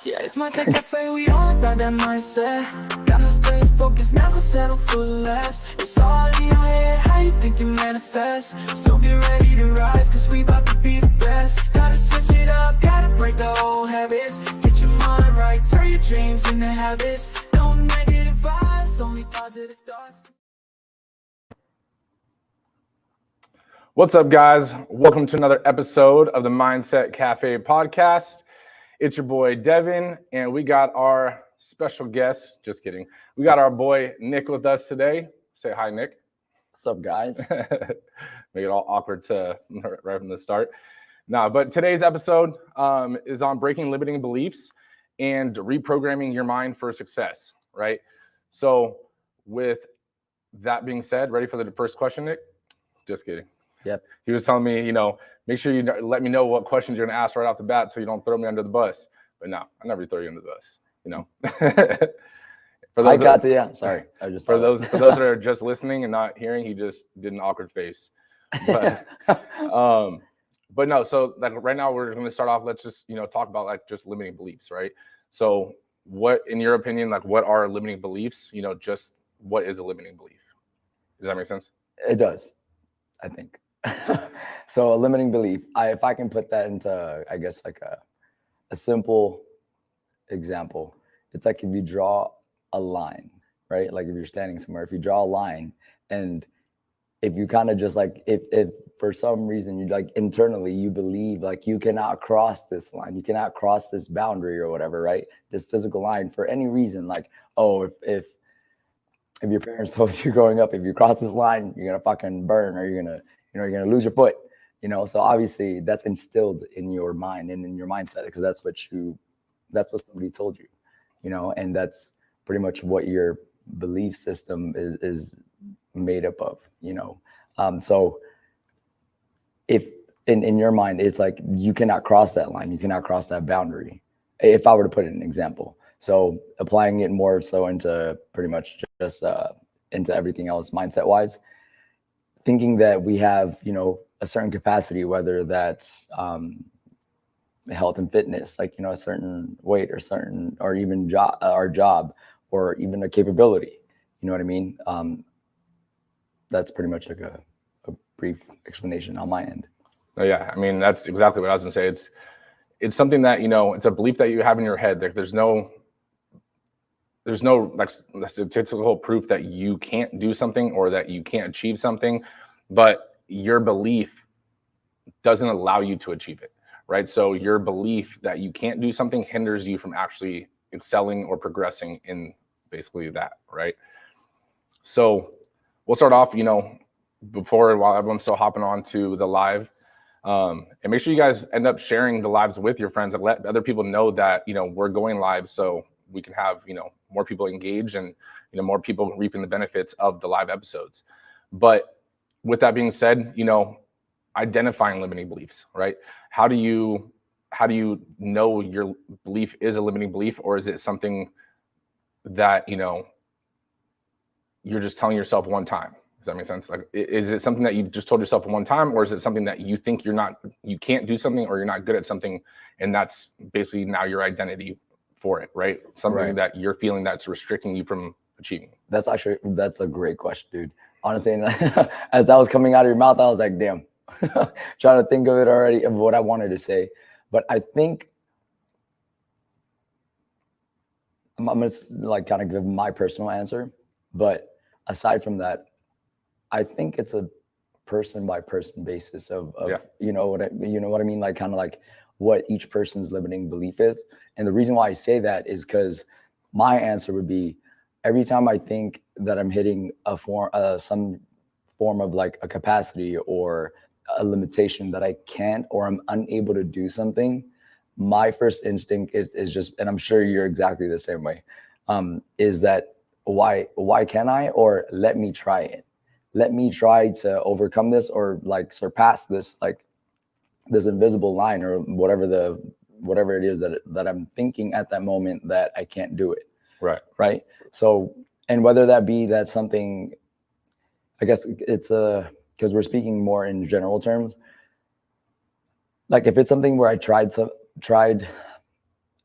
Yeah, it's mindset cafe, we all got that mindset. Gotta stay focused, never settle for less. It's all in your head, how you think you manifest. So get ready to rise, cause we about to be the best. Gotta switch it up, gotta break the old habits. Get your mind right, turn your dreams into habits. No negative vibes, only positive thoughts. What's up, guys? Welcome to another episode of the Mindset Cafe podcast. It's your boy Devin, and we got our special guest. Just kidding. We got our boy Nick with us today. Say hi, Nick. What's up, guys? Make it all awkward right from the start. But today's episode is on breaking limiting beliefs and reprogramming your mind for success, right? So with that being said, ready for the first question, Nick? Just kidding. Yep. He was telling me, make sure you let me know what questions you're going to ask right off the bat so you don't throw me under the bus. But no, I never throw you under the bus, For those Sorry. For those that are just listening and not hearing, he just did an awkward face. But but no, so like right now we're going to start off. Let's just talk about like just limiting beliefs, right? So what, in your opinion, like what are limiting beliefs? Just what is a limiting belief? Does that make sense? It does, I think. So a limiting belief, if I can put that into, I guess, like a simple example, it's like if you draw a line, right? Like if you're standing somewhere, if you draw a line, and if you kind of just like, if for some reason you like internally you believe like you cannot cross this line, you cannot cross this boundary or whatever, right? This physical line for any reason, like, oh, if your parents told you growing up, if you cross this line, you're gonna fucking burn, or you're gonna lose your foot, So obviously that's instilled in your mind and in your mindset, because that's what somebody told you, and that's pretty much what your belief system is made up of, So if in your mind it's like you cannot cross that line, you cannot cross that boundary. If I were to put it in an example, so applying it more so into pretty much just into everything else mindset wise, thinking that we have, a certain capacity, whether that's health and fitness, like, a certain weight or even our job, or even a capability, you know what I mean? That's pretty much like a brief explanation on my end. Oh yeah, I mean, that's exactly what I was gonna say. It's something that, it's a belief that you have in your head. Like there's no like statistical proof that you can't do something or that you can't achieve something, but your belief doesn't allow you to achieve it, right? So your belief that you can't do something hinders you from actually excelling or progressing in basically that, right? So we'll start off, while everyone's still hopping on to the live, and make sure you guys end up sharing the lives with your friends and let other people know that, we're going live, so we can have, more people engage and, more people reaping the benefits of the live episodes. But with that being said, identifying limiting beliefs, right? How do you know your belief is a limiting belief, or is it something that, you're just telling yourself one time? Does that make sense? Like, is it something that you just told yourself one time, or is it something that you think you can't do something, or you're not good at something, and that's basically now your identity for it, right? Something that you're feeling that's restricting you from achieving. That's a great question, dude. Honestly, as that was coming out of your mouth, I was like, damn, trying to think of it already, of what I wanted to say. But I think I'm gonna like kind of give my personal answer. But aside from that, I think it's a person by person basis of you know what I mean? Like kind of like what each person's limiting belief is. And the reason why I say that is because my answer would be, every time I think that I'm hitting some form of like a capacity or a limitation that I can't, or I'm unable to do something, my first instinct is just, and I'm sure you're exactly the same way, is that why can't I? Or let me try it. Let me try to overcome this, or like surpass this, like this invisible line, or whatever it is that I'm thinking at that moment that I can't do it. Right. So, and whether that be that something, I guess it's because we're speaking more in general terms. Like if it's something where I tried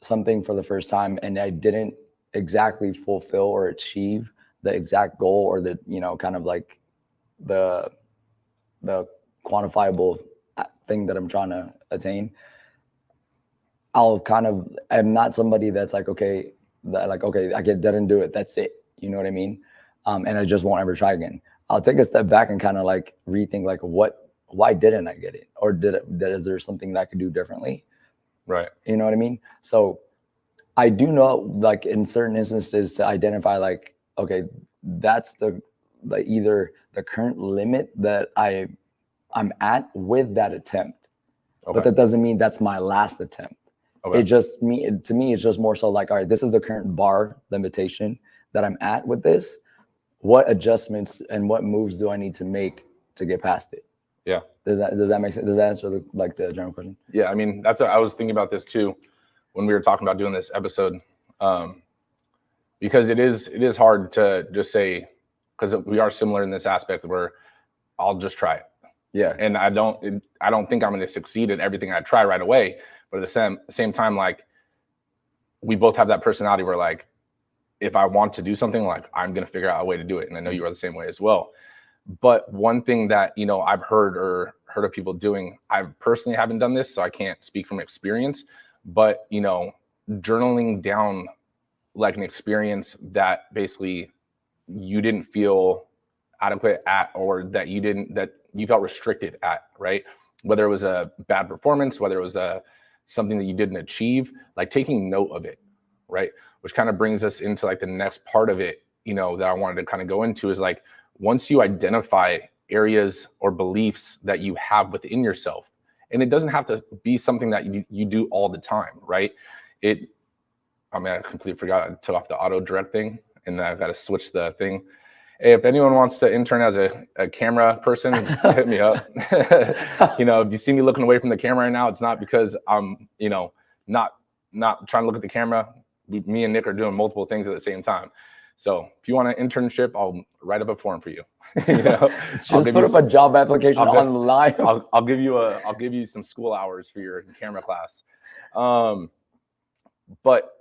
something for the first time and I didn't exactly fulfill or achieve the exact goal or the, kind of like the quantifiable thing that I'm trying to attain, I'm not somebody that's like, okay, I didn't do it. That's it. You know what I mean? And I just won't ever try again. I'll take a step back and kind of like rethink like why didn't I get it? Or is there something that I could do differently? Right. You know what I mean? So I do know, like in certain instances, to identify like, okay, that's either the current limit that I'm at with that attempt, but that doesn't mean that's my last attempt. It just to me, it's just more so like, all right, this is the current bar limitation that I'm at with this. What adjustments and what moves do I need to make to get past it? Yeah. Does that make sense? Does that answer the general question? Yeah. I mean, that's what I was thinking about this too when we were talking about doing this episode, because it is hard to just say, because we are similar in this aspect where I'll just try it. Yeah. And I don't think I'm going to succeed at everything I try right away. But at the same time, like, we both have that personality where, like, if I want to do something, like, I'm going to figure out a way to do it. And I know you are the same way as well. But one thing that, I've heard of people doing, I personally haven't done this, so I can't speak from experience, but, journaling down like an experience that basically you didn't feel adequate at, or that you felt restricted at, right? Whether it was a bad performance, whether it was something that you didn't achieve, like taking note of it, right? Which kind of brings us into like the next part of it, that I wanted to kind of go into is like, once you identify areas or beliefs that you have within yourself, and it doesn't have to be something that you do all the time, right? I completely forgot I took off the auto direct thing, and I've got to switch the thing. Hey, if anyone wants to intern as a camera person, hit me up. If you see me looking away from the camera right now, it's not because I'm, not trying to look at the camera. Me and Nick are doing multiple things at the same time. So if you want an internship, I'll write up a form for you. Just put up a job application online. I'll give you some school hours for your camera class. But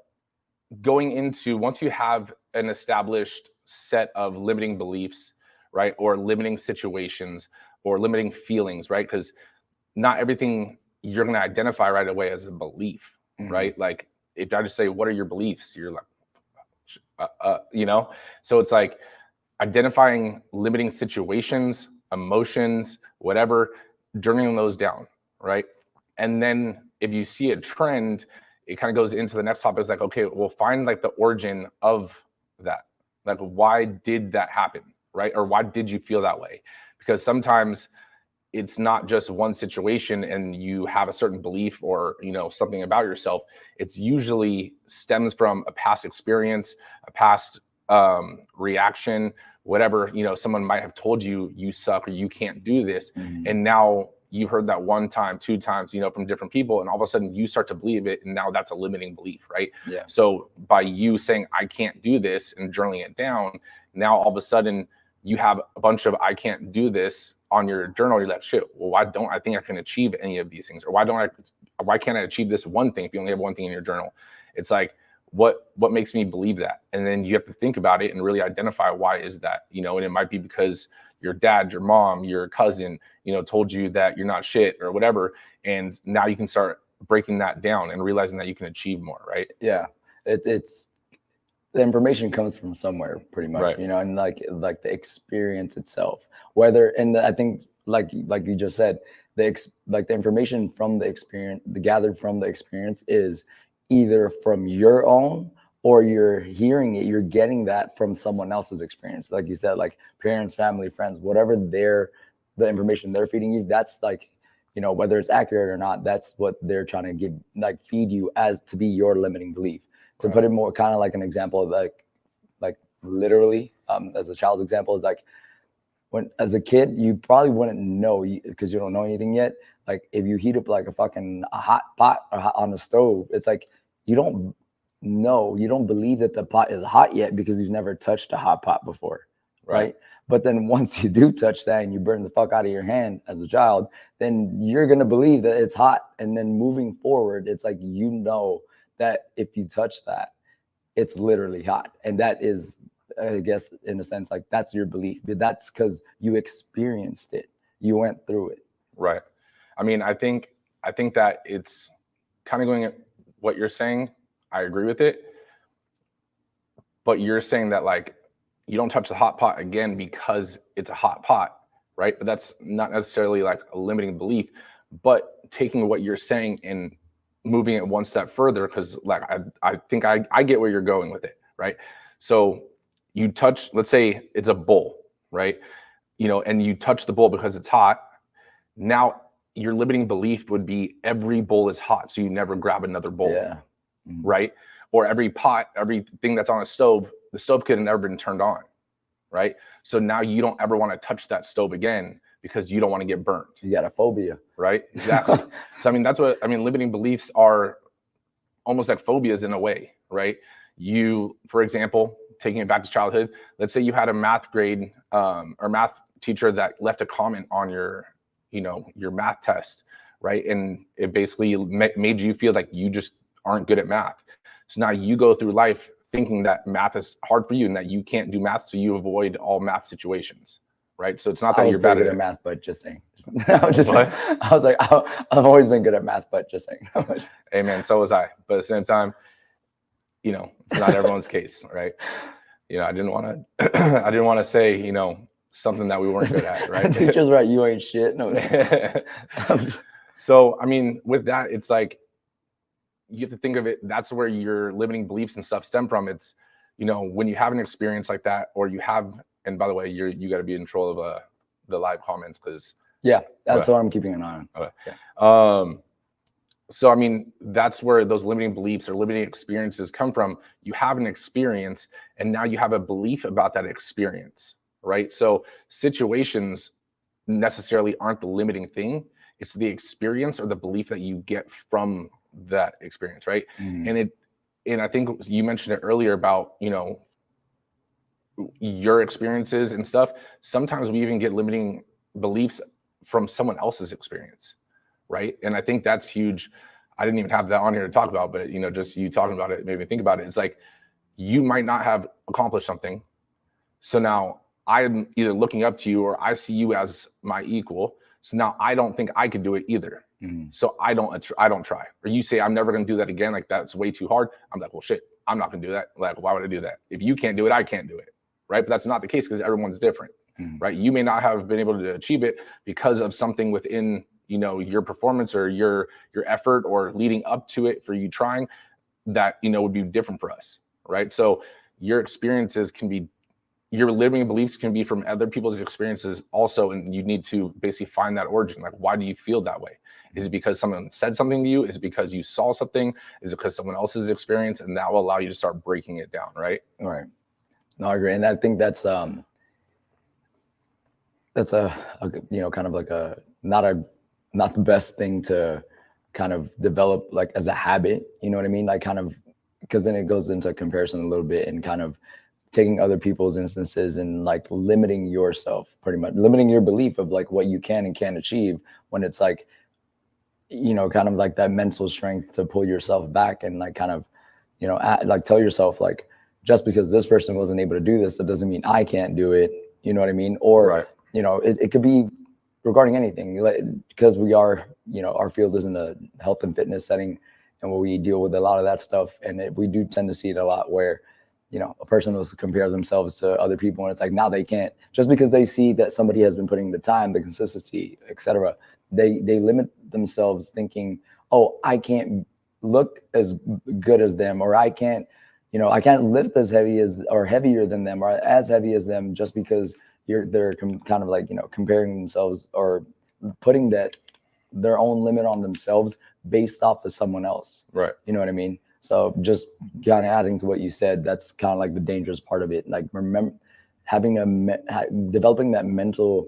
going into, once you have an established set of limiting beliefs, right, or limiting situations or limiting feelings, right, because not everything you're going to identify right away as a belief, right? Like, if I just say, what are your beliefs? You're like, so it's like identifying limiting situations, emotions, whatever, journaling those down, right? And then if you see a trend, it kind of goes into the next topic. It's like, okay, we'll find like the origin of that. Like, why did that happen, right? Or why did you feel that way? Because sometimes it's not just one situation and you have a certain belief or, something about yourself. It's usually stems from a past experience, a past reaction, whatever, someone might have told you, you suck or you can't do this. And now you heard that one time, two times, from different people, and all of a sudden you start to believe it. And now that's a limiting belief, right? Yeah. So by you saying, I can't do this, and journaling it down, now all of a sudden you have a bunch of, I can't do this on your journal. You're like, shit, well, why don't I think I can achieve any of these things? Or why can't I achieve this one thing if you only have one thing in your journal? It's like, what makes me believe that? And then you have to think about it and really identify, why is that? And it might be because your dad, your mom, your cousin, told you that you're not shit or whatever. And now you can start breaking that down and realizing that you can achieve more, right? Yeah. It's the information comes from somewhere pretty much, right. And like the experience itself, I think like you just said, the information from the experience, gathered from the experience is either from your own, or you're hearing it, you're getting that from someone else's experience. Like you said, like parents, family, friends, whatever the information they're feeding you, that's like, whether it's accurate or not, that's what they're trying to give, like feed you as to be your limiting belief. To put it more kind of like an example, like literally, as a child's example, is like, when as a kid, you probably wouldn't know, because you don't know anything yet. Like if you heat up like a hot pot on the stove, it's like, you don't believe that the pot is hot yet because you've never touched a hot pot before, right? But then once you do touch that and you burn the fuck out of your hand as a child, then you're going to believe that it's hot. And then moving forward, it's like, that if you touch that, it's literally hot. And that is, I guess, in a sense, like that's your belief, but that's because you experienced it. You went through it. Right. I mean, I think that it's kind of going at what you're saying. I agree with it. But you're saying that like you don't touch the hot pot again because it's a hot pot, right? But that's not necessarily like a limiting belief, but taking what you're saying and moving it one step further, because like I think I get where you're going with it, right? So you touch, let's say it's a bowl, right? You know, and you touch the bowl because it's hot. Now your limiting belief would be every bowl is hot, so you never grab another bowl, right? Or every pot, everything that's on a stove, the stove could have never been turned on, right? So now you don't ever want to touch that stove again because you don't want to get burnt. You got a phobia. Right? Exactly. So, I mean, that's what, I mean, limiting beliefs are almost like phobias in a way, right? You, for example, taking it back to childhood, let's say you had a math grade or math teacher that left a comment on your, you know, your math test, right? And it basically made you feel like you just aren't good at math. So now you go through life thinking that math is hard for you and that you can't do math, so you avoid all math situations, right? So it's not that you're bad at math, but just saying. I was just saying. I was like, I've always been good at math, but just saying. Hey man, so was I. But at the same time, you know, it's not everyone's case, right? You know, I didn't want to say, you know, something that we weren't good at, right? Teacher's right, you ain't shit. No. So I mean, with that, it's like, you have to think of it, that's where your limiting beliefs and stuff stem from. It's, you know, when you have an experience like that, or you have, and by the way, you got to be in control of the live comments, because that's what I'm keeping an eye on. Okay. So I mean, that's where those limiting beliefs or limiting experiences come from. You have an experience and now you have a belief about that experience, right? So situations necessarily aren't the limiting thing. It's the experience or the belief that you get from that experience, right? And I think you mentioned it earlier about, you know, your experiences and stuff. Sometimes we even get limiting beliefs from someone else's experience, right? And I think that's huge. I didn't even have that on here to talk about, but you know, just you talking about it made me think about it. It's like, you might not have accomplished something, so now I'm either looking up to you or I see you as my equal. So now I don't think I could do it either. So I don't try. Or you say, I'm never going to do that again. Like, that's way too hard. I'm like, well, shit, I'm not going to do that. Like, why would I do that? If you can't do it, I can't do it. Right. But that's not the case, because everyone's different. Right. You may not have been able to achieve it because of something within, you know, your performance or your effort or leading up to it for you trying that, you know, would be different for us. Right. So your experiences can be, your limiting beliefs can be from other people's experiences also. And you need to basically find that origin. Like, why do you feel that way? Is it because someone said something to you? Is it because you saw something? Is it because someone else's experience? And that will allow you to start breaking it down, right? Right. No, I agree. And I think that's a you know, kind of like not the best thing to kind of develop like as a habit, you know what I mean? Like, kind of, because then it goes into comparison a little bit and kind of taking other people's instances and like limiting yourself, pretty much limiting your belief of like what you can and can't achieve, when it's like, you know, kind of like that mental strength to pull yourself back and like kind of, you know, like tell yourself like, just because this person wasn't able to do this, that doesn't mean I can't do it. You know what I mean? Or, you know, it could be regarding anything, like, because we are, you know, our field is in a health and fitness setting, and we deal with a lot of that stuff. And we do tend to see it a lot where, you know, a person will compare themselves to other people, and it's like, now they can't, just because they see that somebody has been putting the time, the consistency, etc. They limit themselves thinking, oh, I can't look as good as them, or I can't, you know, I can't lift as heavy as, or heavier than them, or as heavy as them, just because they're kind of like, you know, comparing themselves or putting their own limit on themselves based off of someone else. Right. You know what I mean? So just kind of adding to what you said, that's kind of like the dangerous part of it. Like, remember developing that mental,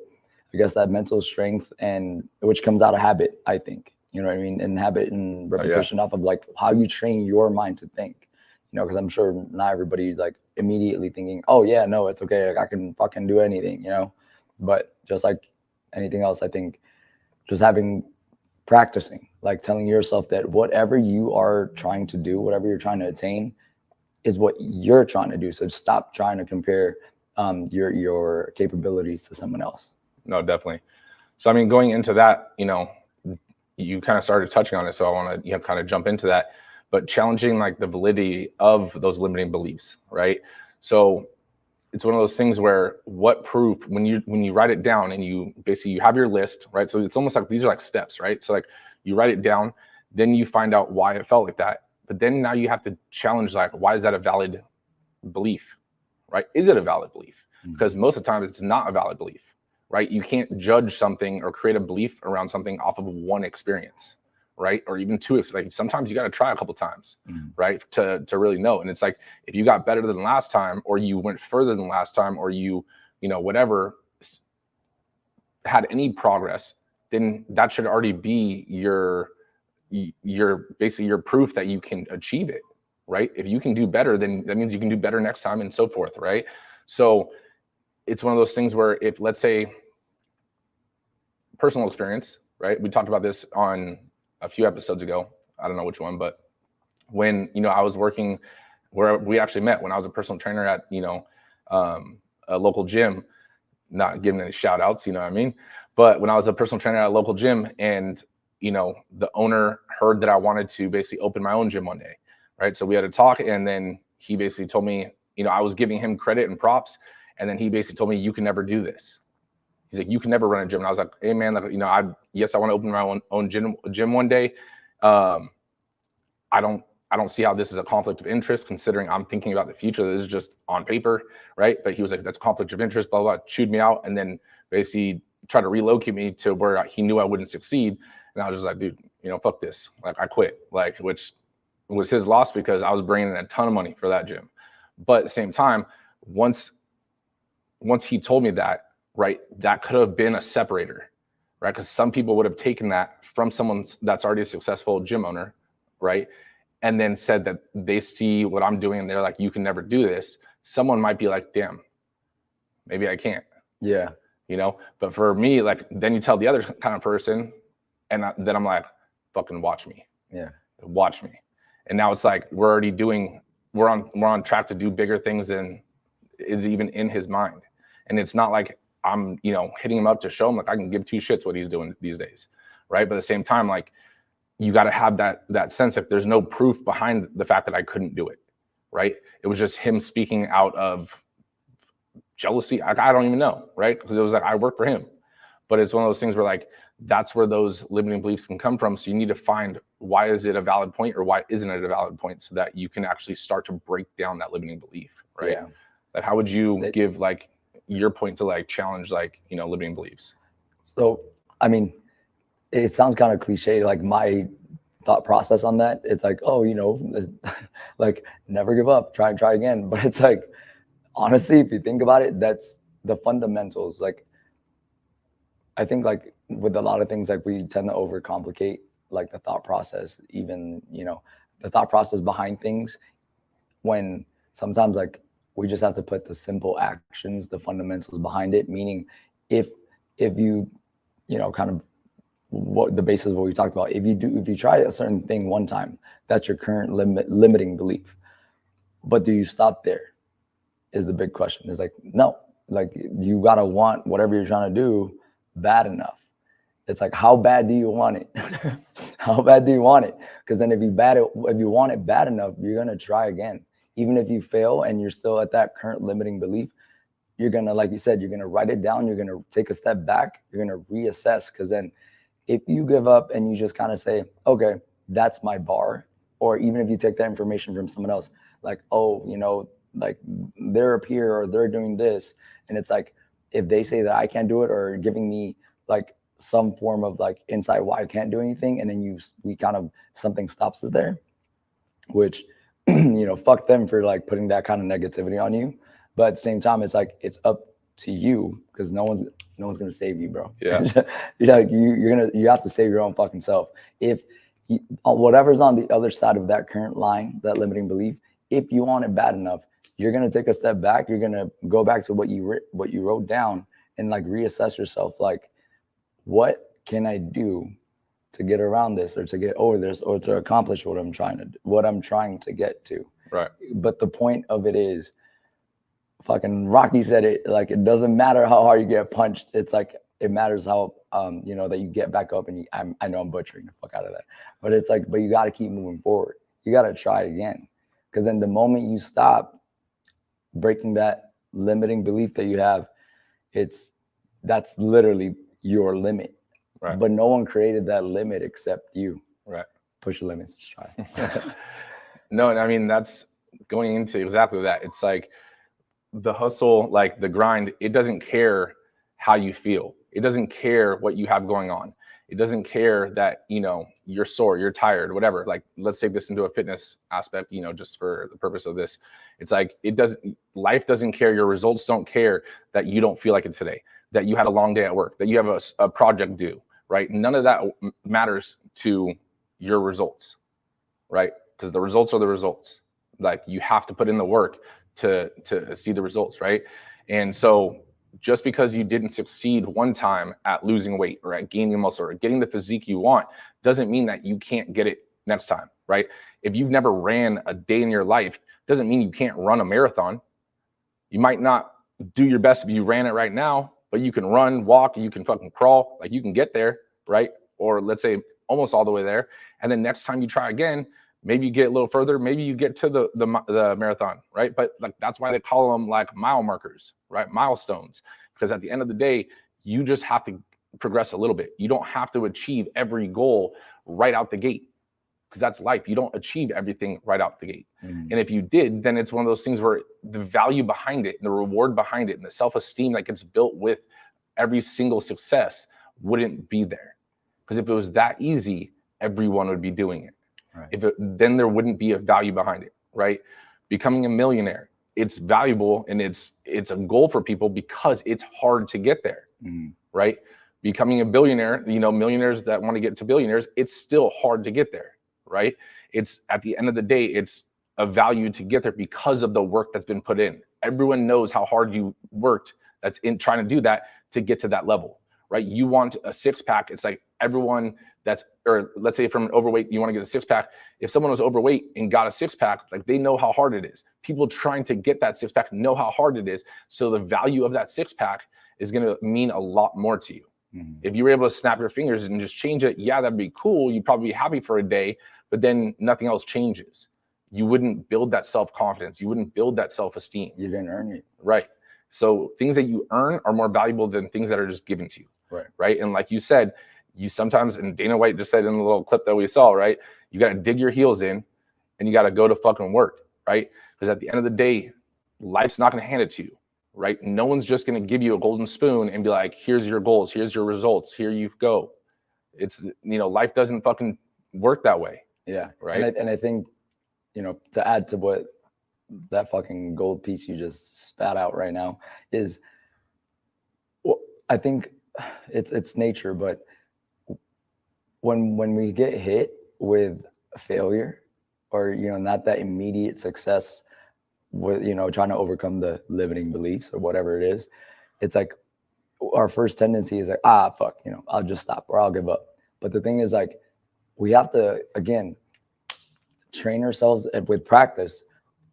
I guess, that mental strength, and which comes out of habit, I think, you know what I mean? And habit and repetition off of like how you train your mind to think, you know, because I'm sure not everybody's like immediately thinking, oh yeah, no, it's okay, like I can fucking do anything, you know. But just like anything else, I think just having practicing, like telling yourself that whatever you are trying to do, whatever you're trying to attain, is what you're trying to do. So stop trying to compare your capabilities to someone else. No, definitely. So I mean, going into that, you know, you kind of started touching on it, so I want to kind of jump into that. But challenging like the validity of those limiting beliefs, right? So it's one of those things where what proof, when you write it down and you have your list, right? So it's almost like these are like steps, right? So like you write it down, then you find out why it felt like that. But then now you have to challenge, like, why is that a valid belief, right? Is it a valid belief? Because most of the time it's not a valid belief, right? You can't judge something or create a belief around something off of one experience, right? Or even two. Like sometimes you got to try a couple times, right? To really know. And it's like, if you got better than last time, or you went further than last time, or you know, whatever, had any progress, then that should already be your basically your proof that you can achieve it, right? If you can do better, then that means you can do better next time, and so forth, right? So it's one of those things where, if, let's say, personal experience, right? We talked about this on a few episodes ago. I don't know which one, but when, you know, I was working where we actually met, when I was a personal trainer at, you know, a local gym, not giving any shout outs, you know what I mean? But when I was a personal trainer at a local gym, and, you know, the owner heard that I wanted to basically open my own gym one day, right? So we had a talk, and then he basically told me, you know, I was giving him credit and props, and then he basically told me, you can never do this. He's like, you can never run a gym. And I was like, hey man, like, you know, I want to open my own gym one day. I don't see how this is a conflict of interest, considering I'm thinking about the future. This is just on paper, right? But he was like, that's conflict of interest, blah, blah, chewed me out, and then basically tried to relocate me to where he knew I wouldn't succeed. And I was just like, dude, you know, fuck this. Like, I quit, like, which was his loss, because I was bringing in a ton of money for that gym. But at the same time, once he told me that, right, that could have been a separator, right? Because some people would have taken that from someone that's already a successful gym owner, right? And then said that they see what I'm doing and they're like, you can never do this. Someone might be like, damn, maybe I can't. Yeah. You know, but for me, like, then you tell the other kind of person, and then I'm like, fucking watch me. Yeah. Watch me. And now it's like, we're on track to do bigger things than is even in his mind. And it's not like I'm, you know, hitting him up to show him, like, I can give two shits what he's doing these days, right? But at the same time, like, you got to have that sense that there's no proof behind the fact that I couldn't do it, right? It was just him speaking out of jealousy. I don't even know, right? Because it was like, I work for him. But it's one of those things where, like, that's where those limiting beliefs can come from. So you need to find, why is it a valid point, or why isn't it a valid point, so that you can actually start to break down that limiting belief, right? Yeah. Like, how would you give, like, your point to, like, challenge, like, you know, limiting beliefs? So, I mean, it sounds kind of cliche, like my thought process on that. It's like, oh, you know, like, never give up, try and try again. But it's like, honestly, if you think about it, that's the fundamentals. Like, I think, like, with a lot of things, like, we tend to overcomplicate, like, the thought process, even, you know, the thought process behind things, when sometimes, like, we just have to put the simple actions, the fundamentals behind it. Meaning, if you, you know, kind of what the basis of what we talked about, if you try a certain thing one time, that's your current limiting belief. But do you stop there? Is the big question. It's like, no, like, you gotta want whatever you're trying to do bad enough. It's like, how bad do you want it? How bad do you want it? Because then if you want it bad enough, you're gonna try again. Even if you fail and you're still at that current limiting belief, you're gonna, like you said, you're gonna write it down. You're gonna take a step back. You're gonna reassess. Because then, if you give up and you just kind of say, okay, that's my bar, or even if you take that information from someone else, like, oh, you know, like, they're up here or they're doing this, and it's like, if they say that I can't do it, or giving me, like, some form of, like, insight why I can't do anything, and then we kind of, something stops us there, which, you know, fuck them for, like, putting that kind of negativity on you. But at the same time, it's like, it's up to you, because no one's gonna save you, bro. Yeah. You're like, you have to save your own fucking self. If whatever's on the other side of that current line, that limiting belief, if you want it bad enough, you're gonna take a step back. You're gonna go back to what you wrote down, and, like, reassess yourself. Like, what can I do to get around this or to get over this or to accomplish what I'm trying to get to. Right. But the point of it is, fucking Rocky said it, like, it doesn't matter how hard you get punched. It's like, it matters how, you know, that you get back up and I know I'm butchering the fuck out of that, but it's like, but you got to keep moving forward. You got to try again. Because then the moment you stop breaking that limiting belief that you have, that's literally your limit. Right. But no one created that limit except you. Right. Push the limits, just try. No, and I mean, that's going into exactly that. It's like the hustle, like the grind, it doesn't care how you feel. It doesn't care what you have going on. It doesn't care that, you know, you're sore, you're tired, whatever. Like, let's take this into a fitness aspect, you know, just for the purpose of this. It's like, life doesn't care. Your results don't care that you don't feel like it today, that you had a long day at work, that you have a project due, right? None of that matters to your results, right? Because the results are the results. Like, you have to put in the work to see the results, right? And so just because you didn't succeed one time at losing weight or at gaining muscle or getting the physique you want doesn't mean that you can't get it next time, right? If you've never ran a day in your life, doesn't mean you can't run a marathon. You might not do your best if you ran it right now, but you can run, walk, you can fucking crawl, like you can get there, right? Or let's say almost all the way there. And then next time you try again, maybe you get a little further, maybe you get to the marathon, right? But like, that's why they call them like mile markers, right? Milestones, because at the end of the day, you just have to progress a little bit. You don't have to achieve every goal right out the gate, because that's life. You don't achieve everything right out the gate. And if you did, then it's one of those things where the value behind it and the reward behind it and the self-esteem that gets built with every single success wouldn't be there. Because if it was that easy, everyone would be doing it. Right. Then there wouldn't be a value behind it, right? Becoming a millionaire, it's valuable and it's a goal for people because it's hard to get there, right? Becoming a billionaire, you know, millionaires that want to get to billionaires, it's still hard to get there, right? It's, at the end of the day, it's a value to get there because of the work that's been put in. Everyone knows how hard you worked that's in trying to do that to get to that level, right? You want a six-pack, it's like everyone or let's say from overweight, you want to get a six-pack. If someone was overweight and got a six-pack, like, they know how hard it is. People trying to get that six-pack know how hard it is. So the value of that six-pack is going to mean a lot more to you. If you were able to snap your fingers and just change it, yeah, that'd be cool. You'd probably be happy for a day, but then nothing else changes. You wouldn't build that self-confidence. You wouldn't build that self-esteem. You didn't earn it. Right. So things that you earn are more valuable than things that are just given to you. Right. Right. And like you said, you sometimes, and Dana White just said in the little clip that we saw, right? You got to dig your heels in and you got to go to fucking work, right? Because at the end of the day, life's not going to hand it to you, right? No one's just going to give you a golden spoon and be like, here's your goals, here's your results, here you go. It's, you know, life doesn't fucking work that way. Yeah. Right. And I think, you know, to add to what that fucking gold piece you just spat out right now is, well, I think it's nature, but when we get hit with a failure or, you know, not that immediate success with, you know, trying to overcome the limiting beliefs or whatever it is, it's like our first tendency is like, fuck, you know, I'll just stop or I'll give up. But the thing is, like, we have to, again, train ourselves with practice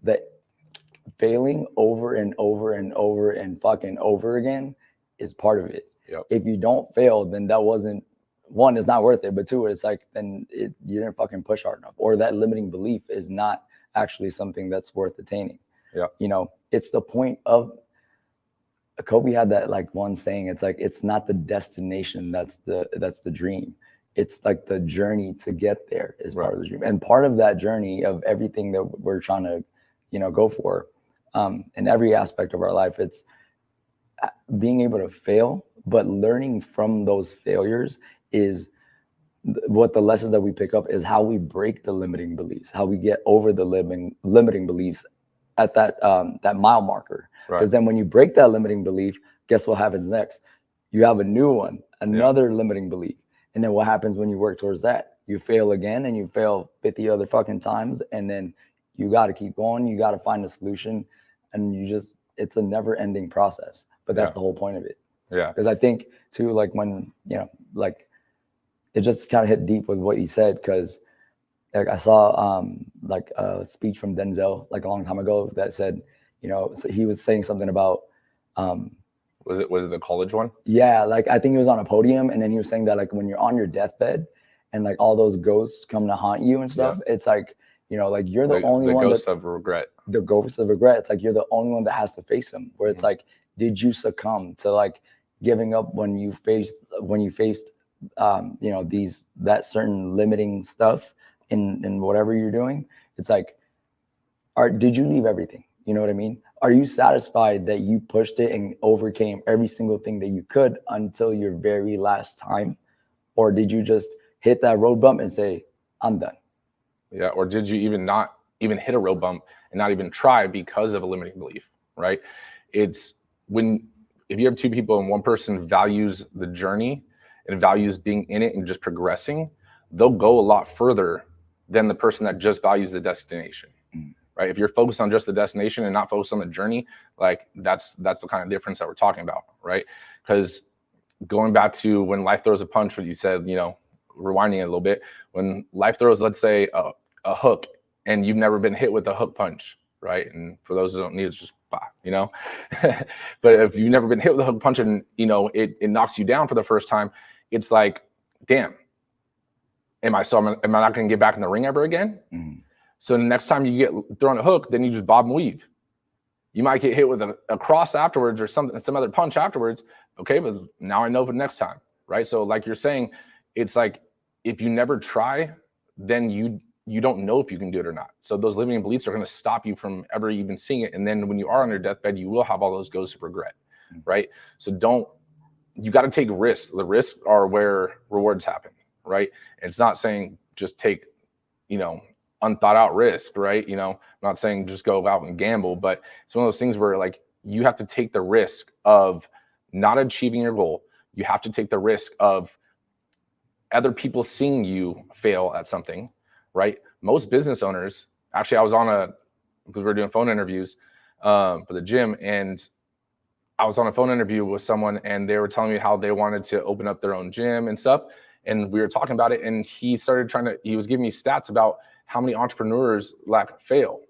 that failing over and over and over and fucking over again is part of it. Yep. If you don't fail, then that wasn't, one, it's not worth it, but two, it's like, then you didn't fucking push hard enough, or that limiting belief is not actually something that's worth attaining. Yeah. You know, it's the point of, Kobe had that like one saying, it's like, it's not the destination that's the dream. It's like the journey to get there is part of the dream. And part of that journey of everything that we're trying to, you know, go for, in every aspect of our life, it's being able to fail, but learning from those failures is what the lessons that we pick up is how we break the limiting beliefs, how we get over the limiting beliefs at that mile marker. Because then when you break that limiting belief, guess what happens next? You have a new one, another limiting belief. And then what happens when you work towards that? You fail again and you fail 50 other fucking times. And then you got to keep going. You got to find a solution. And it's a never ending process. But that's the whole point of it. Yeah. Because I think too, like when, you know, like it just kind of hit deep with what you said, because like I saw like a speech from Denzel like a long time ago that said, you know, so he was saying something about Was it the college one? yeah, like I think he was on a podium, and then he was saying that like when you're on your deathbed and like all those ghosts come to haunt you and stuff, it's like, you know, like you're the only one ghost of regret. The ghost of regret. It's like you're the only one that has to face them. Where it's like, did you succumb to like giving up when you faced you know, that certain limiting stuff in whatever you're doing? It's like, did you leave everything? You know what I mean? Are you satisfied that you pushed it and overcame every single thing that you could until your very last time? Or did you just hit that road bump and say, I'm done? Yeah. Or did you even not even hit a road bump and not even try because of a limiting belief, right? It's if you have two people and one person values the journey and values being in it and just progressing, they'll go a lot further than the person that just values the destination. Right? If you're focused on just the destination and not focused on the journey, like that's the kind of difference that we're talking about, right? Because going back to when life throws a punch, what you said, you know, rewinding it a little bit, when life throws, let's say a hook, and you've never been hit with a hook punch, right? And for those who don't need it, it's just bah, you know. But if you've never been hit with a hook punch and you know it knocks you down for the first time, it's like, damn, am I not going to get back in the ring ever again? So the next time you get thrown a hook, then you just bob and weave. You might get hit with a cross afterwards or some other punch afterwards. Okay, but now I know for next time, right? So like you're saying, it's like if you never try, then you don't know if you can do it or not. So those limiting beliefs are going to stop you from ever even seeing it. And then when you are on your deathbed, you will have all those ghosts of regret, right? So you got to take risks. The risks are where rewards happen, right? And it's not saying just take, you know, unthought out risk, right? You know, I'm not saying just go out and gamble, but it's one of those things where like you have to take the risk of not achieving your goal. You have to take the risk of other people seeing you fail at something, right? Most business owners, actually, I was because we were doing phone interviews for the gym, and I was on a phone interview with someone, and they were telling me how they wanted to open up their own gym and stuff. And we were talking about it, and he was giving me stats about how many entrepreneurs fail,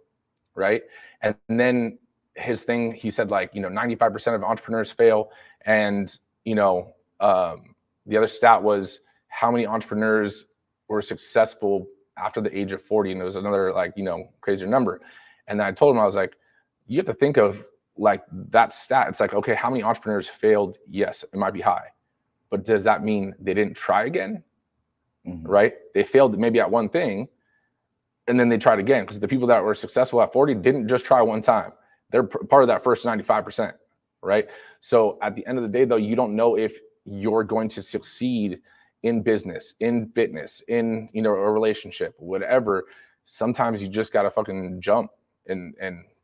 right? And then he said like, you know, 95% of entrepreneurs fail. And, you know, the other stat was how many entrepreneurs were successful after the age of 40. And it was another like, you know, crazier number. And then I told him, I was like, you have to think of like that stat. It's like, okay, how many entrepreneurs failed? Yes, it might be high, but does that mean they didn't try again? Right? They failed maybe at one thing, and then they tried again, because the people that were successful at 40 didn't just try one time. They're part of that first 95%, right? So at the end of the day, though, you don't know if you're going to succeed in business, in fitness, in, you know, a relationship, whatever. Sometimes you just got to fucking jump and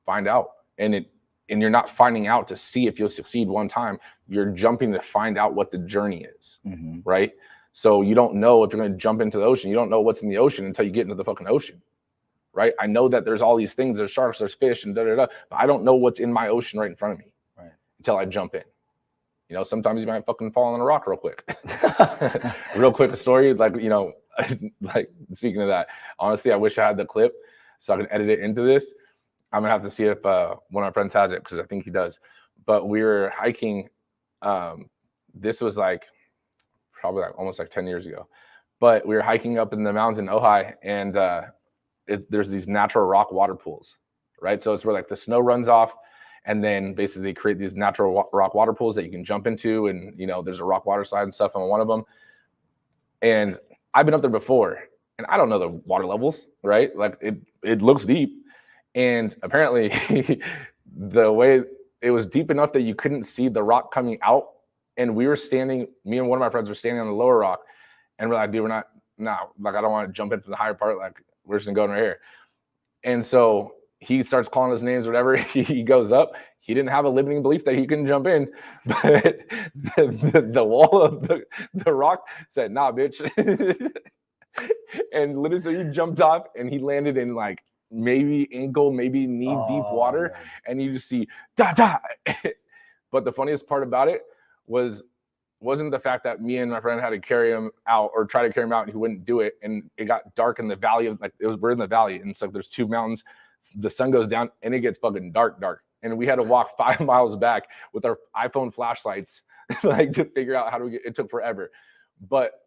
find out. And you're not finding out to see if you'll succeed one time. You're jumping to find out what the journey is, right? So you don't know if you're going to jump into the ocean. You don't know what's in the ocean until you get into the fucking ocean, right? I know that there's all these things. There's sharks, there's fish, and but I don't know what's in my ocean right in front of me, right, until I jump in. You know, sometimes you might fucking fall on a rock real quick. Real quick story, like, you know, like speaking of that, honestly, I wish I had the clip so I can edit it into this. I'm gonna have to see if one of my friends has it, because I think he does. But we were hiking. This was like probably like almost like 10 years ago. But we were hiking up in the mountains in Ojai, and there's these natural rock water pools, right? So it's where like the snow runs off, and then basically they create these natural rock water pools that you can jump into, and you know, there's a rock water slide and stuff on one of them. And I've been up there before, and I don't know the water levels, right? Like it looks deep, and apparently the way it was deep enough that you couldn't see the rock coming out. And we were standing, me and one of my friends were standing on the lower rock, and we're like, dude, like, I don't want to jump into the higher part. Like, we're just gonna go in right here. And so he starts calling us names, whatever. He goes up. He didn't have a limiting belief that he couldn't jump in, but the wall of the rock said, nah, bitch. And literally, so he jumped off, and he landed in like maybe ankle, maybe knee deep water. Man. And you just see, da. But the funniest part about it was wasn't the fact that me and my friend had to carry him out or try to carry him out and he wouldn't do it. And it got dark in the valley of, like, we're in the valley. And so there's 2 mountains, the sun goes down and it gets fucking dark. And we had to walk 5 miles back with our iPhone flashlights, like, to figure out how to get, it took forever. But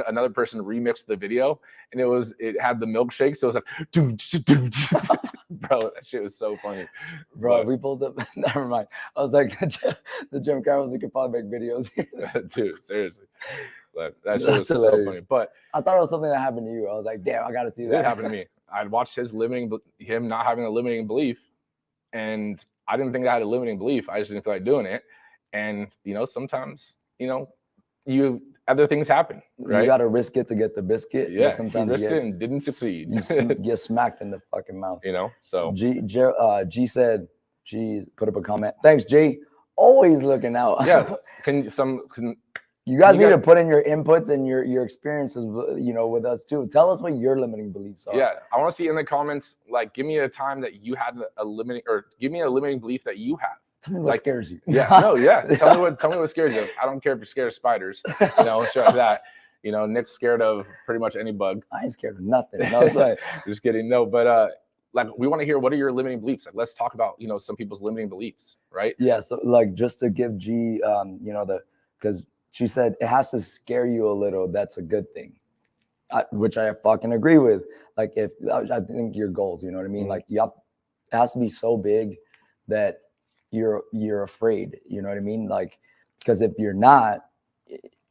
another person remixed the video and it had the milkshake. So it was like, bro, that shit was so funny. Bro, we pulled up, never mind. I was like, the gym cameras, we could probably make videos here. Dude, seriously. But that shit was so funny. But I thought it was something that happened to you. I was like, damn, I got to see that. It happened to me. I'd watched him not having a limiting belief. And I didn't think I had a limiting belief. I just didn't feel like doing it. And, sometimes, other things happen, right? You got to risk it to get the biscuit. Yeah, sometimes risked it and didn't succeed. You get smacked in the fucking mouth. So. G said, G's put up a comment. Thanks, G. Always looking out. Yeah. You guys need to put in your inputs and your experiences, with us too. Tell us what your limiting beliefs are. Yeah, I want to see in the comments, like, give me a time that you had give me a limiting belief that you have. Tell me what scares you. Yeah, no, yeah. Tell me what scares you. I don't care if you're scared of spiders, shit like that. Nick's scared of pretty much any bug. I ain't scared of nothing. No, it's like, just kidding. No, but like, we want to hear, what are your limiting beliefs? Like, let's talk about, some people's limiting beliefs, right? Yeah. So, like, just to give G, because she said it has to scare you a little. That's a good thing, which I fucking agree with. Like, if I think your goals, you know what I mean? Mm-hmm. Like, it has to be so big that you're afraid, you know what I mean? Like, because if you're not,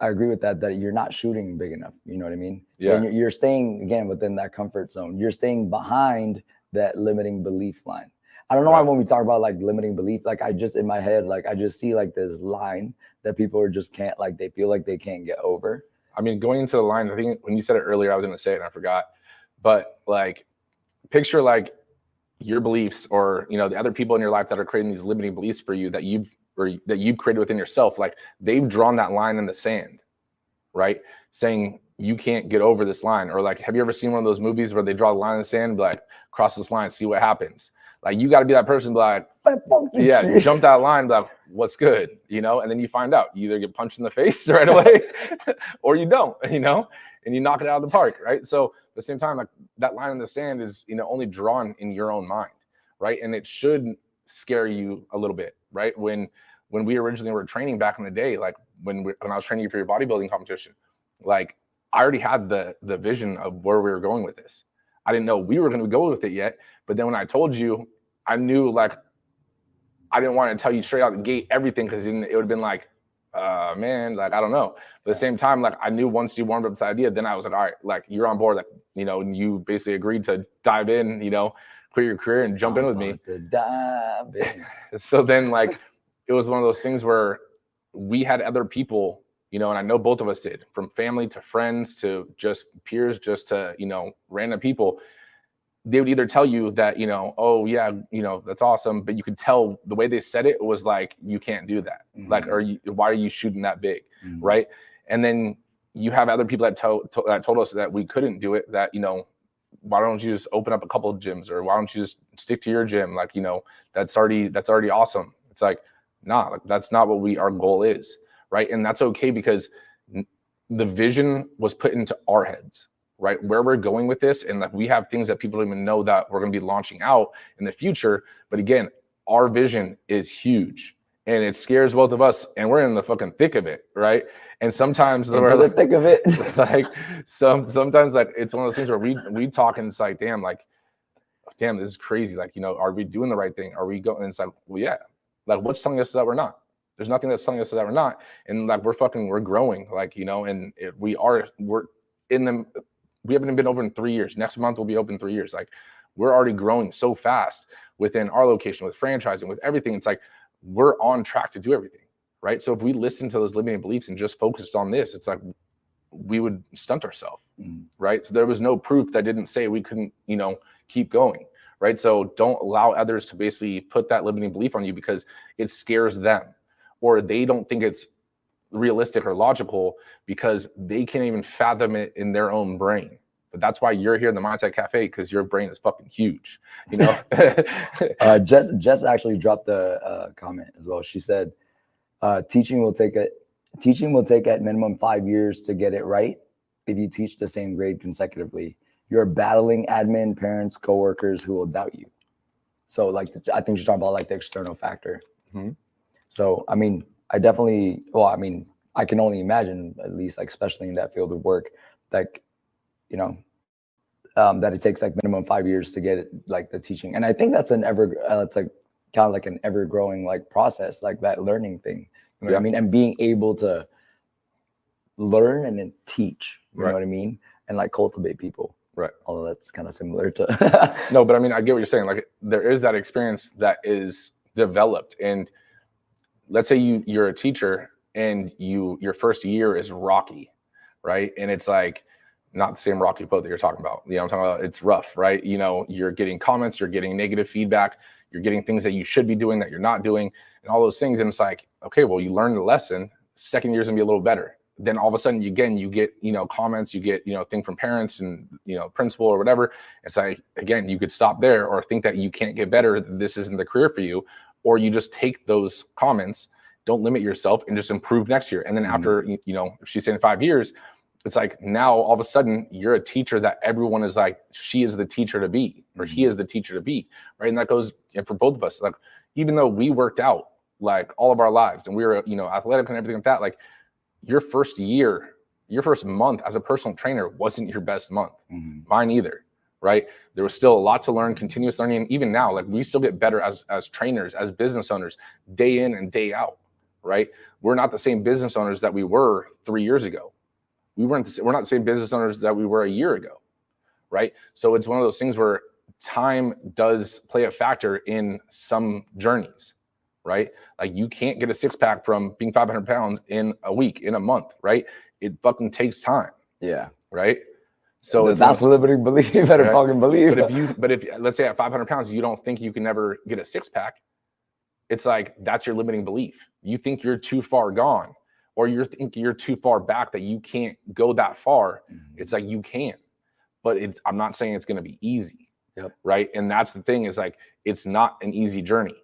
I agree with that you're not shooting big enough, you know what I mean? Yeah. And you're staying, again, within that comfort zone. You're staying behind that limiting belief line. I don't know why when we talk about, like, limiting belief, like, I just, in my head, like, I just see, like, this line that people are just can't, like, they feel like they can't get over. I mean, going into the line, I think when you said it earlier, I was going to say it and I forgot. But, like, picture, like, your beliefs or, the other people in your life that are creating these limiting beliefs for you that you've created within yourself. Like, they've drawn that line in the sand, right? Saying you can't get over this line. Or, like, have you ever seen one of those movies where they draw the line in the sand, like, cross this line, see what happens? Like, you got to be that person, be like, yeah, jump that line, be like, what's good, and then you find out. You either get punched in the face right away or you don't, and you knock it out of the park, right? So at the same time, like, that line in the sand is, only drawn in your own mind, right? And it should scare you a little bit, right? When we originally were training back in the day, like when I was training you for your bodybuilding competition, like, I already had the vision of where we were going with this. I didn't know we were going to go with it yet, but then when I told you, I knew, like, I didn't want to tell you straight out the gate everything, because it would have been like, man, like, I don't know. But at the same time, like, I knew once you warmed up the idea, then I was like, all right, like, you're on board, like, and you basically agreed to dive in, quit your career and jump in with me. To dive in. So then, like, it was one of those things where we had other people, and I know both of us did, from family to friends to just peers, just to, random people. They would either tell you that, oh yeah, that's awesome, but you could tell the way they said it was like, you can't do that. Mm-hmm. Like, why are you shooting that big? Mm-hmm. Right? And then you have other people that told us that we couldn't do it, that, why don't you just open up a couple of gyms, or why don't you just stick to your gym? Like, that's already awesome. It's like, nah, like, that's not what our goal is. Right? And that's okay, because the vision was put into our heads. Right, where we're going with this, and like, we have things that people don't even know that we're going to be launching out in the future. But again, our vision is huge, and it scares both of us, and we're in the fucking thick of it, right? And sometimes we're in the thick of it. Like, sometimes, like, it's one of those things where we talk and it's like, damn, this is crazy. Like, are we doing the right thing? Are we going? And it's like, well, yeah. Like, what's telling us that we're not? There's nothing that's telling us that we're not. And like, we're growing, like, and we're in them. We haven't been open 3 years. Next month we'll be open 3 years. Like, we're already growing so fast within our location, with franchising, with everything. It's like, we're on track to do everything, right? So if we listen to those limiting beliefs and just focused on this, it's like, we would stunt ourselves, right? So there was no proof that didn't say we couldn't, keep going, right? So don't allow others to basically put that limiting belief on you, because it scares them, or they don't think it's realistic or logical, because they can't even fathom it in their own brain. But that's why you're here in the Mindset Cafe, because your brain is fucking huge, Jess actually dropped a comment as well. She said, teaching will take Teaching will take at minimum 5 years to get it right. If you teach the same grade consecutively, you're battling admin, parents, coworkers who will doubt you. So like, I think you're talking about like the external factor. Mm-hmm. So, I mean, I definitely, well, I mean, I can only imagine, at least like, especially in that field of work, like, you know, that it takes like minimum 5 years to get it, like the teaching. And I think that's it's like kind of like an ever growing like process, like that learning thing. You know what I mean? And being able to learn and then teach, you know what I mean? And like cultivate people. Right. Although that's kind of similar to. No, but I mean, I get what you're saying. Like there is that experience that is developed. And let's say you're a teacher and your first year is rocky, right? And it's like not the same rocky quote that you're talking about. You know, I'm talking about it's rough, right? You know, you're getting comments, you're getting negative feedback, you're getting things that you should be doing that you're not doing, and all those things. And it's like, okay, well, you learned the lesson. Second year's gonna be a little better. Then all of a sudden, you get, you know, comments, you get, you know, thing from parents and, you know, principal or whatever. It's like, again, you could stop there or think that you can't get better. This isn't the career for you. Or you just take those comments, don't limit yourself, and just improve next year. And then after, you know, if she's saying 5 years, it's like now all of a sudden you're a teacher that everyone is like, she is the teacher to be, or he is the teacher to be, right? And that goes for both of us. Like, even though we worked out like all of our lives and we were, you know, athletic and everything like that, like your first year, your first month as a personal trainer wasn't your best month. Mine either, right? There was still a lot to learn, continuous learning. And even now, like we still get better as trainers, as business owners, day in and day out, right? We're not the same business owners that we were 3 years ago. We're not the same business owners that we were a year ago, right? So it's one of those things where time does play a factor in some journeys, right? Like you can't get a six pack from being 500 pounds in a week, in a month, right? It fucking takes time. Yeah. Right. So that's the limiting belief. You better fucking believe. But if let's say at 500 pounds, you don't think you can never get a six pack, it's like, that's your limiting belief. You think you're too far gone, or you think you're too far back that you can't go that far. It's like, you can, but I'm not saying it's going to be easy. Right. And that's the thing, is like, it's not an easy journey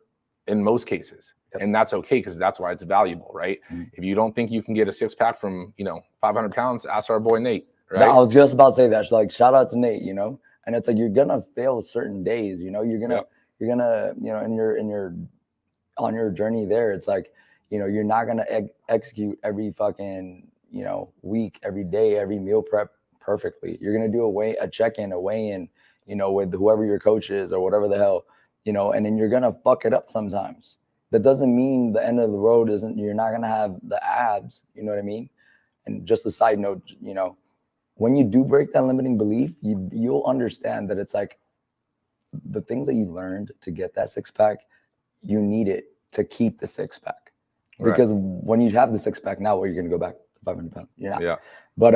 in most cases. And that's okay, because that's why it's valuable, right? If you don't think you can get a six pack from, you know, 500 pounds, ask our boy Nate, right? I was just about to say that. Like, shout out to Nate, you know? And it's like, you're gonna fail certain days, you know, you're gonna, you know, on your journey there, it's like, you know, you're not gonna execute every fucking, you know, week, every day, every meal prep perfectly. You're gonna do a check-in, a weigh-in, you know, with whoever your coach is or whatever the hell, you know, and then you're gonna fuck it up sometimes. That doesn't mean the end of the road isn't, you're not gonna have the abs, you know what I mean? And just a side note, you know, when you do break that limiting belief, you'll understand that it's like the things that you learned to get that six pack, you need it to keep the six pack. Because when you have the six pack, now, where you're gonna go back to 500 pounds? You're not. Yeah. But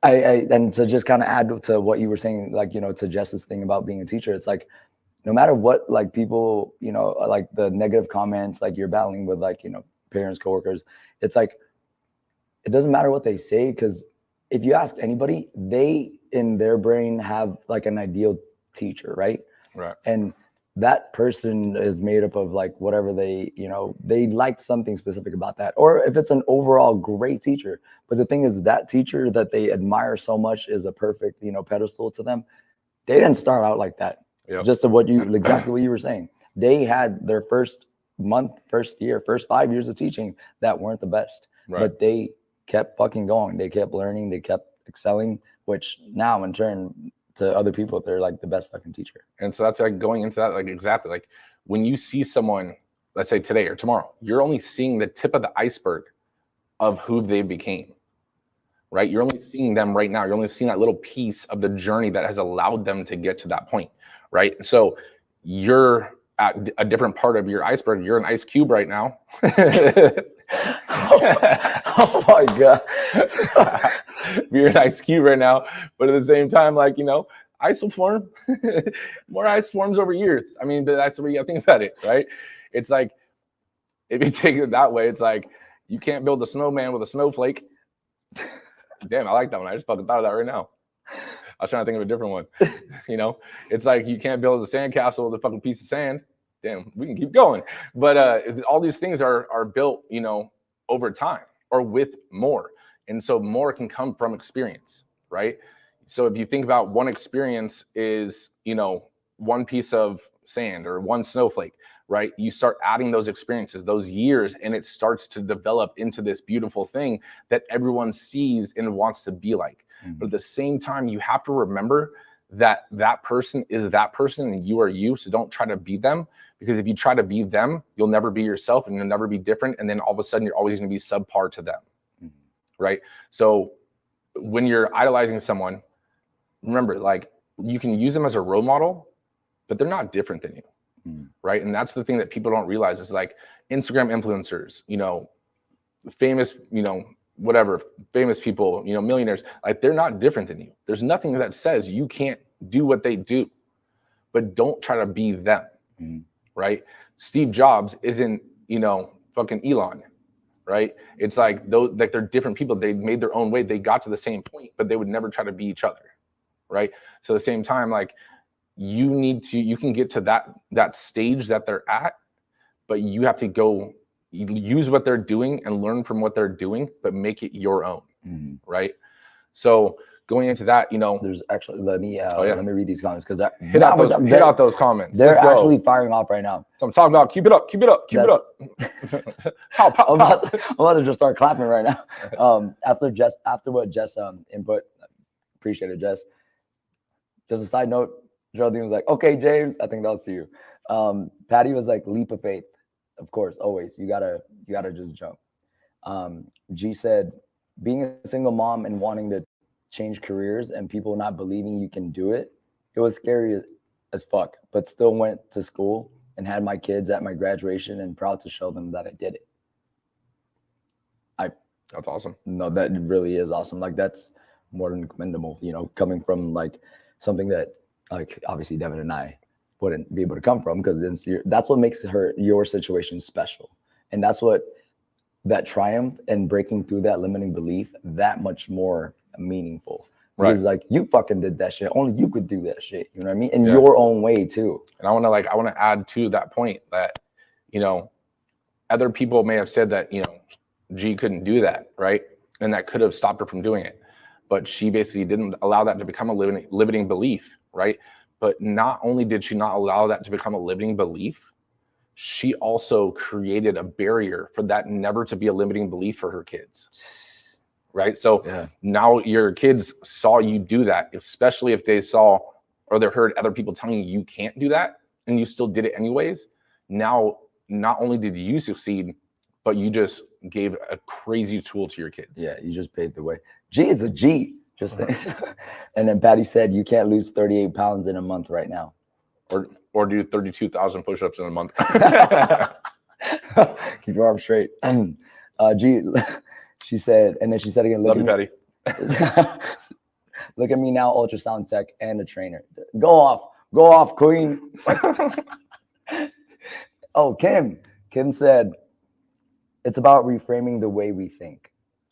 and to just kind of add to what you were saying, like, you know, to Jess's thing about being a teacher, it's like, no matter what, like, people, you know, like the negative comments, like you're battling with, like, you know, parents, coworkers, it's like, it doesn't matter what they say, because if you ask anybody, they in their brain have like an ideal teacher, right? And that person is made up of like whatever they, you know, they liked something specific about that, or if it's an overall great teacher. But the thing is, that teacher that they admire so much is a perfect, you know, pedestal to them. They didn't start out like that. Just to exactly what you were saying. They had their first month, first year, first 5 years of teaching that weren't the best, but they kept fucking going. They kept learning. They kept excelling, which now in turn to other people, they're like the best fucking teacher. And so that's like going into that, like exactly like when you see someone, let's say today or tomorrow, you're only seeing the tip of the iceberg of who they became, right? You're only seeing them right now. You're only seeing that little piece of the journey that has allowed them to get to that point, right? So you're at a different part of your iceberg. You're an ice cube right now. Oh my God. You're an ice cube right now, but at the same time, like, you know, ice will form. More ice forms over years. I mean, that's the way you think about it, right? It's like, if you take it that way, it's like, you can't build a snowman with a snowflake. Damn, I like that one. I just fucking thought of that right now. I was trying to think of a different one. You know, it's like, you can't build a sandcastle with a fucking piece of sand. Damn, we can keep going. But all these things are built, you know, over time or with more. And so more can come from experience, right? So if you think about one experience is, you know, one piece of sand or one snowflake, right? You start adding those experiences, those years, and it starts to develop into this beautiful thing that everyone sees and wants to be like. But at the same time, you have to remember that that person is that person and you are you. So don't try to be them, because if you try to be them, you'll never be yourself and you'll never be different. And then all of a sudden, you're always going to be subpar to them, right? So when you're idolizing someone, remember, like, you can use them as a role model, but they're not different than you. Right. And that's the thing that people don't realize is like Instagram influencers, you know, famous, you know, whatever, famous people, you know, millionaires, like they're not different than you. There's nothing that says you can't do what they do, but don't try to be them. Right. Steve Jobs isn't, you know, fucking Elon. Right. It's like those, like they're different people. They made their own way. They got to the same point, but they would never try to be each other. Right. So at the same time, like, you can get to that stage that they're at, but you have to go use what they're doing and learn from what they're doing, but make it your own. Right. So going into that, you know, there's actually, let me read these comments, because hit out those comments. They're actually firing off right now. So I'm talking about keep it up. It up. Pow, pow, I'm about to just start clapping right now. After what Jess input, appreciate it, Jess. Just a side note, Geraldine was like, okay, James, I think that was to you. Patty was like, leap of faith. Of course, always. You gotta just jump. G said, being a single mom and wanting to change careers and people not believing you can do it, it was scary as fuck, but still went to school and had my kids at my graduation and proud to show them that I did it. That's awesome. No, that really is awesome. Like, that's more than commendable, you know, coming from like something that, like, obviously Devin and I wouldn't be able to come from, because that's what makes your situation special. And that's what that triumph and breaking through that limiting belief that much more meaningful. Because like, you fucking did that shit. Only you could do that shit. You know what I mean? In your own way too. And I want to add to that point that, you know, other people may have said that, you know, G couldn't do that, right? And that could have stopped her from doing it. But she basically didn't allow that to become a limiting belief, right? But not only did she not allow that to become a limiting belief, she also created a barrier for that never to be a limiting belief for her kids, right? So now your kids saw you do that, especially if they saw or they heard other people telling you can't do that, and you still did it anyways. Now, not only did you succeed, but you just gave a crazy tool to your kids. Yeah, you just paved the way. G is a G, just saying. And then Patty said, you can't lose 38 pounds in a month right now. Or do 32,000 push-ups in a month. Keep your arms straight. G, she said, and then she said again, love you, Patty. Look at me now, ultrasound tech and a trainer. Go off, queen. Oh, Kim said, it's about reframing the way we think.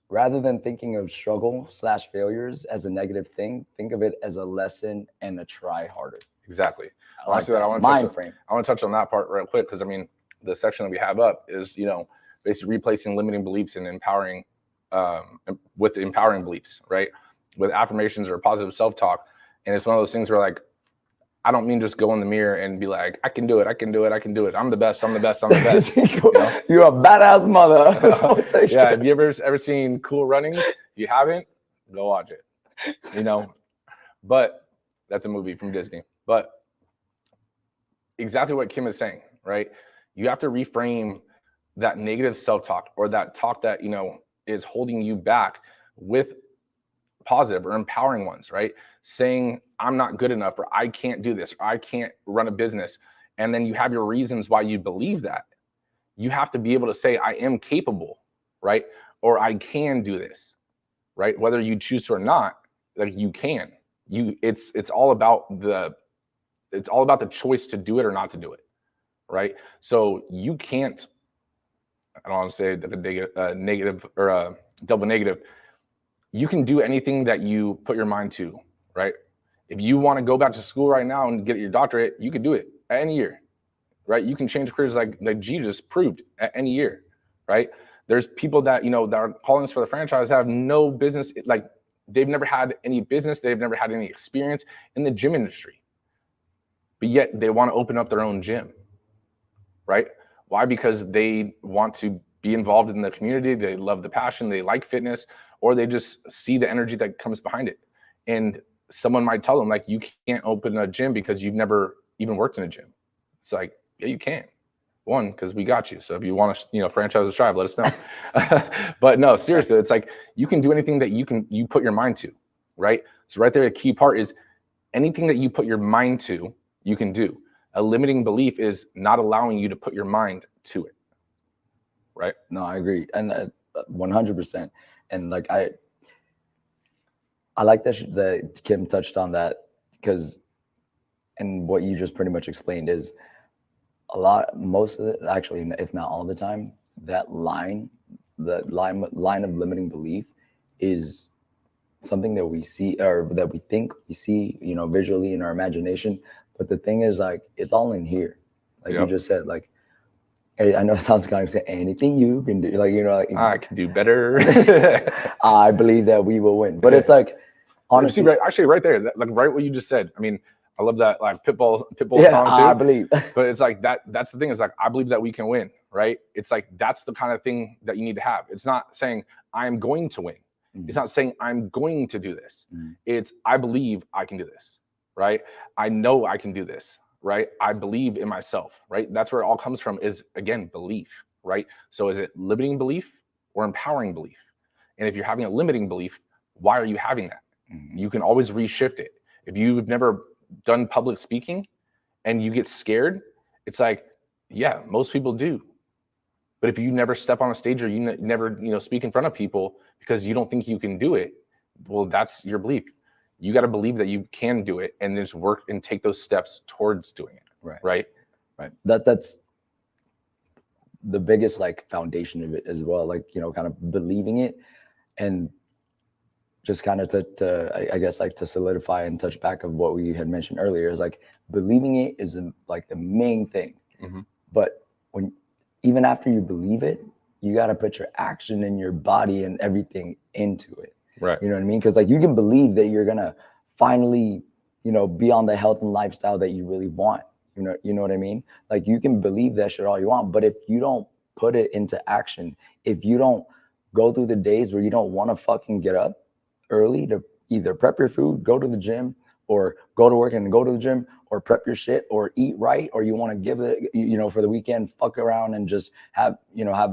Rather than thinking of struggle/failures as a negative thing, think of it as a lesson and a try harder. Exactly. I want to touch on that part real quick, because I mean, the section that we have up is, you know, basically replacing limiting beliefs and empowering with empowering beliefs, right? With affirmations or positive self-talk. And it's one of those things where, like, I don't mean just go in the mirror and be like, I can do it. I'm the best. You know? You're a badass mother. Yeah. Have you ever seen Cool Runnings? If you haven't, go watch it. You know, but that's a movie from Disney. But exactly what Kim is saying, right? You have to reframe that negative self-talk or that talk that, you know, is holding you back with positive or empowering ones, right? Saying, I'm not good enough, or I can't do this, or I can't run a business. And then you have your reasons why you believe that. You have to be able to say, I am capable, right? Or I can do this, right? Whether you choose to or not, like, you can. It's all about the choice to do it or not to do it, right? So you can't, I don't want to say the negative or a double negative. You can do anything that you put your mind to, right? If you want to go back to school right now and get your doctorate, you can do it at any year, right? You can change careers like G just proved at any year, right? There's people that, you know, that are callings for the franchise have no business, like they've never had any business, they've never had any experience in the gym industry, but yet they want to open up their own gym, right? Why? Because they want to be involved in the community, they love the passion, they like fitness, or they just see the energy that comes behind it. And someone might tell them, like, you can't open a gym because you've never even worked in a gym. It's like, yeah, you can. One, because we got you. So if you want to, you know, franchise or strive, let us know. But no, seriously, it's like you can do anything that you put your mind to, right? So right there, a key part is anything that you put your mind to, you can do. A limiting belief is not allowing you to put your mind to it, right? No, I agree, and 100%. And like I like that Kim touched on that, because, and what you just pretty much explained is most of it, actually, if not all the time, that line of limiting belief is something that we see, or that we think we see, you know, visually in our imagination. But the thing is, like, it's all in here. Like you just said, like, hey, I know it sounds kind of saying anything you can do, like, you know, like, I can do better. I believe that we will win. But it's like, honestly, actually right there, like right what you just said. I mean, I love that, like Pitbull yeah, song too. I believe. But it's like that's the thing, is like, I believe that we can win, right? It's like, that's the kind of thing that you need to have. It's not saying I'm going to win. Mm-hmm. It's not saying I'm going to do this. Mm-hmm. It's I believe I can do this, right? I know I can do this, right? I believe in myself, right? That's where it all comes from, is, again, belief, right? So is it limiting belief or empowering belief? And if you're having a limiting belief, why are you having that? Mm-hmm. You can always reshift it. If you've never done public speaking and you get scared, it's like, yeah, most people do. But if you never step on a stage, or you never, you know, speak in front of people because you don't think you can do it, well, that's your belief. You got to believe that you can do it, and just work and take those steps towards doing it. Right. That's the biggest, like, foundation of it as well. Like, you know, kind of believing it, and just kind of I guess, like, to solidify and touch back of what we had mentioned earlier, is like, believing it is like the main thing. Mm-hmm. But even after you believe it, you got to put your action and your body and everything into it. Right. You know what I mean? Because, like, you can believe that you're gonna finally, you know, be on the health and lifestyle that you really want. You know what I mean? Like, you can believe that shit all you want, but if you don't put it into action, if you don't go through the days where you don't want to fucking get up early to either prep your food, go to the gym, or go to work and go to the gym, or prep your shit, or eat right, or you want to give it, you know, for the weekend, fuck around and just have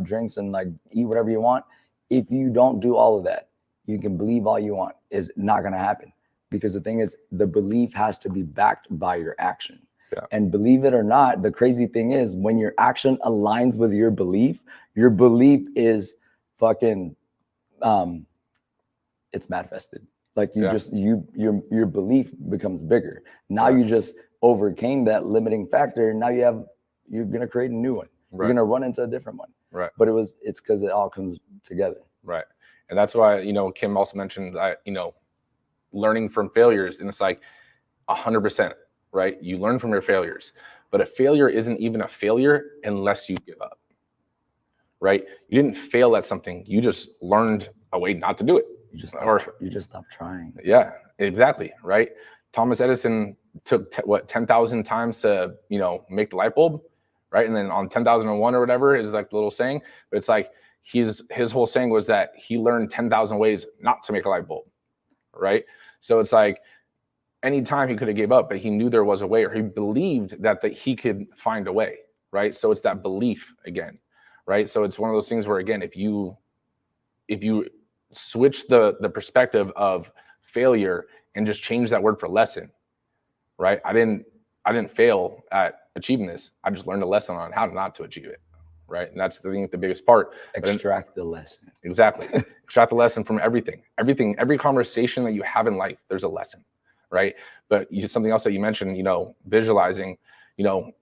drinks and, like, eat whatever you want. If you don't do all of that, you can believe all you want, is not going to happen. Because the thing is, the belief has to be backed by your action. Yeah. And believe it or not, the crazy thing is, when your action aligns with your belief is fucking, it's manifested. Like, you just, your belief becomes bigger. Now you just overcame that limiting factor. Now you're going to create a new one. You're going to run into a different one. Right. But it's because it all comes together. Right. And that's why, you know, Kim also mentioned that, you know, learning from failures, and it's like 100%, right? You learn from your failures, but a failure isn't even a failure unless you give up, right? You didn't fail at something. You just learned a way not to do it. You just stopped trying. Yeah, exactly. Right. Thomas Edison took 10,000 times to, you know, make the light bulb, right? And then on 10,001 or whatever is, like, the little saying, but it's like, his whole saying was that he learned 10,000 ways not to make a light bulb, right? So it's like, anytime he could have gave up, but he knew there was a way, or he believed that he could find a way, right? So it's that belief again, right? So it's one of those things where, again, if you switch the perspective of failure and just change that word for lesson, right? I didn't fail at achieving this. I just learned a lesson on how not to achieve it, right? And that's the biggest part. Extract the lesson. Exactly. Extract the lesson from everything. Every conversation that you have in life, there's a lesson, right? But something else that you mentioned, you know, visualizing, you know,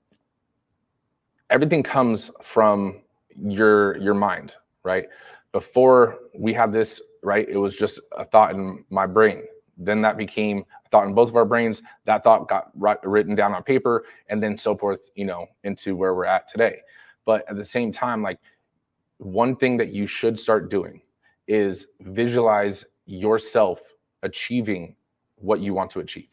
everything comes from your mind, right? Before we had this, right, it was just a thought in my brain. Then that became a thought in both of our brains. That thought got written down on paper, and then so forth, you know, into where we're at today. But at the same time, like, one thing that you should start doing is visualize yourself achieving what you want to achieve,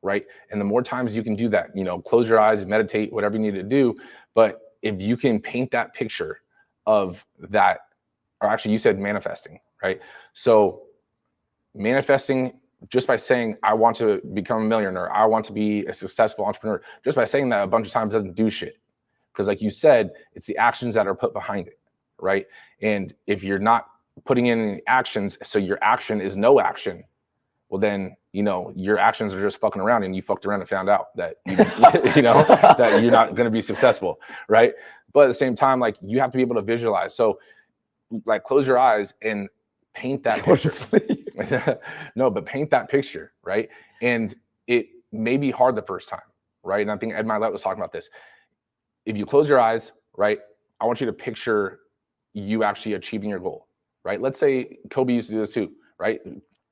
right? And the more times you can do that, you know, close your eyes, meditate, whatever you need to do. But if you can paint that picture of that, or actually you said manifesting, right? So manifesting, just by saying, I want to become a millionaire, I want to be a successful entrepreneur, just by saying that a bunch of times doesn't do shit. Because like you said, it's the actions that are put behind it, right? And if you're not putting in any actions, so your action is no action, well then, you know, your actions are just fucking around, and you fucked around and found out that, you know, that you're not going to be successful, right? But at the same time, like, you have to be able to visualize. So like, close your eyes and paint that picture. No, but paint that picture, right? And it may be hard the first time, right? And I think Ed Milet was talking about this. If you close your eyes, right, I want you to picture you actually achieving your goal, right? Let's say Kobe used to do this too, right?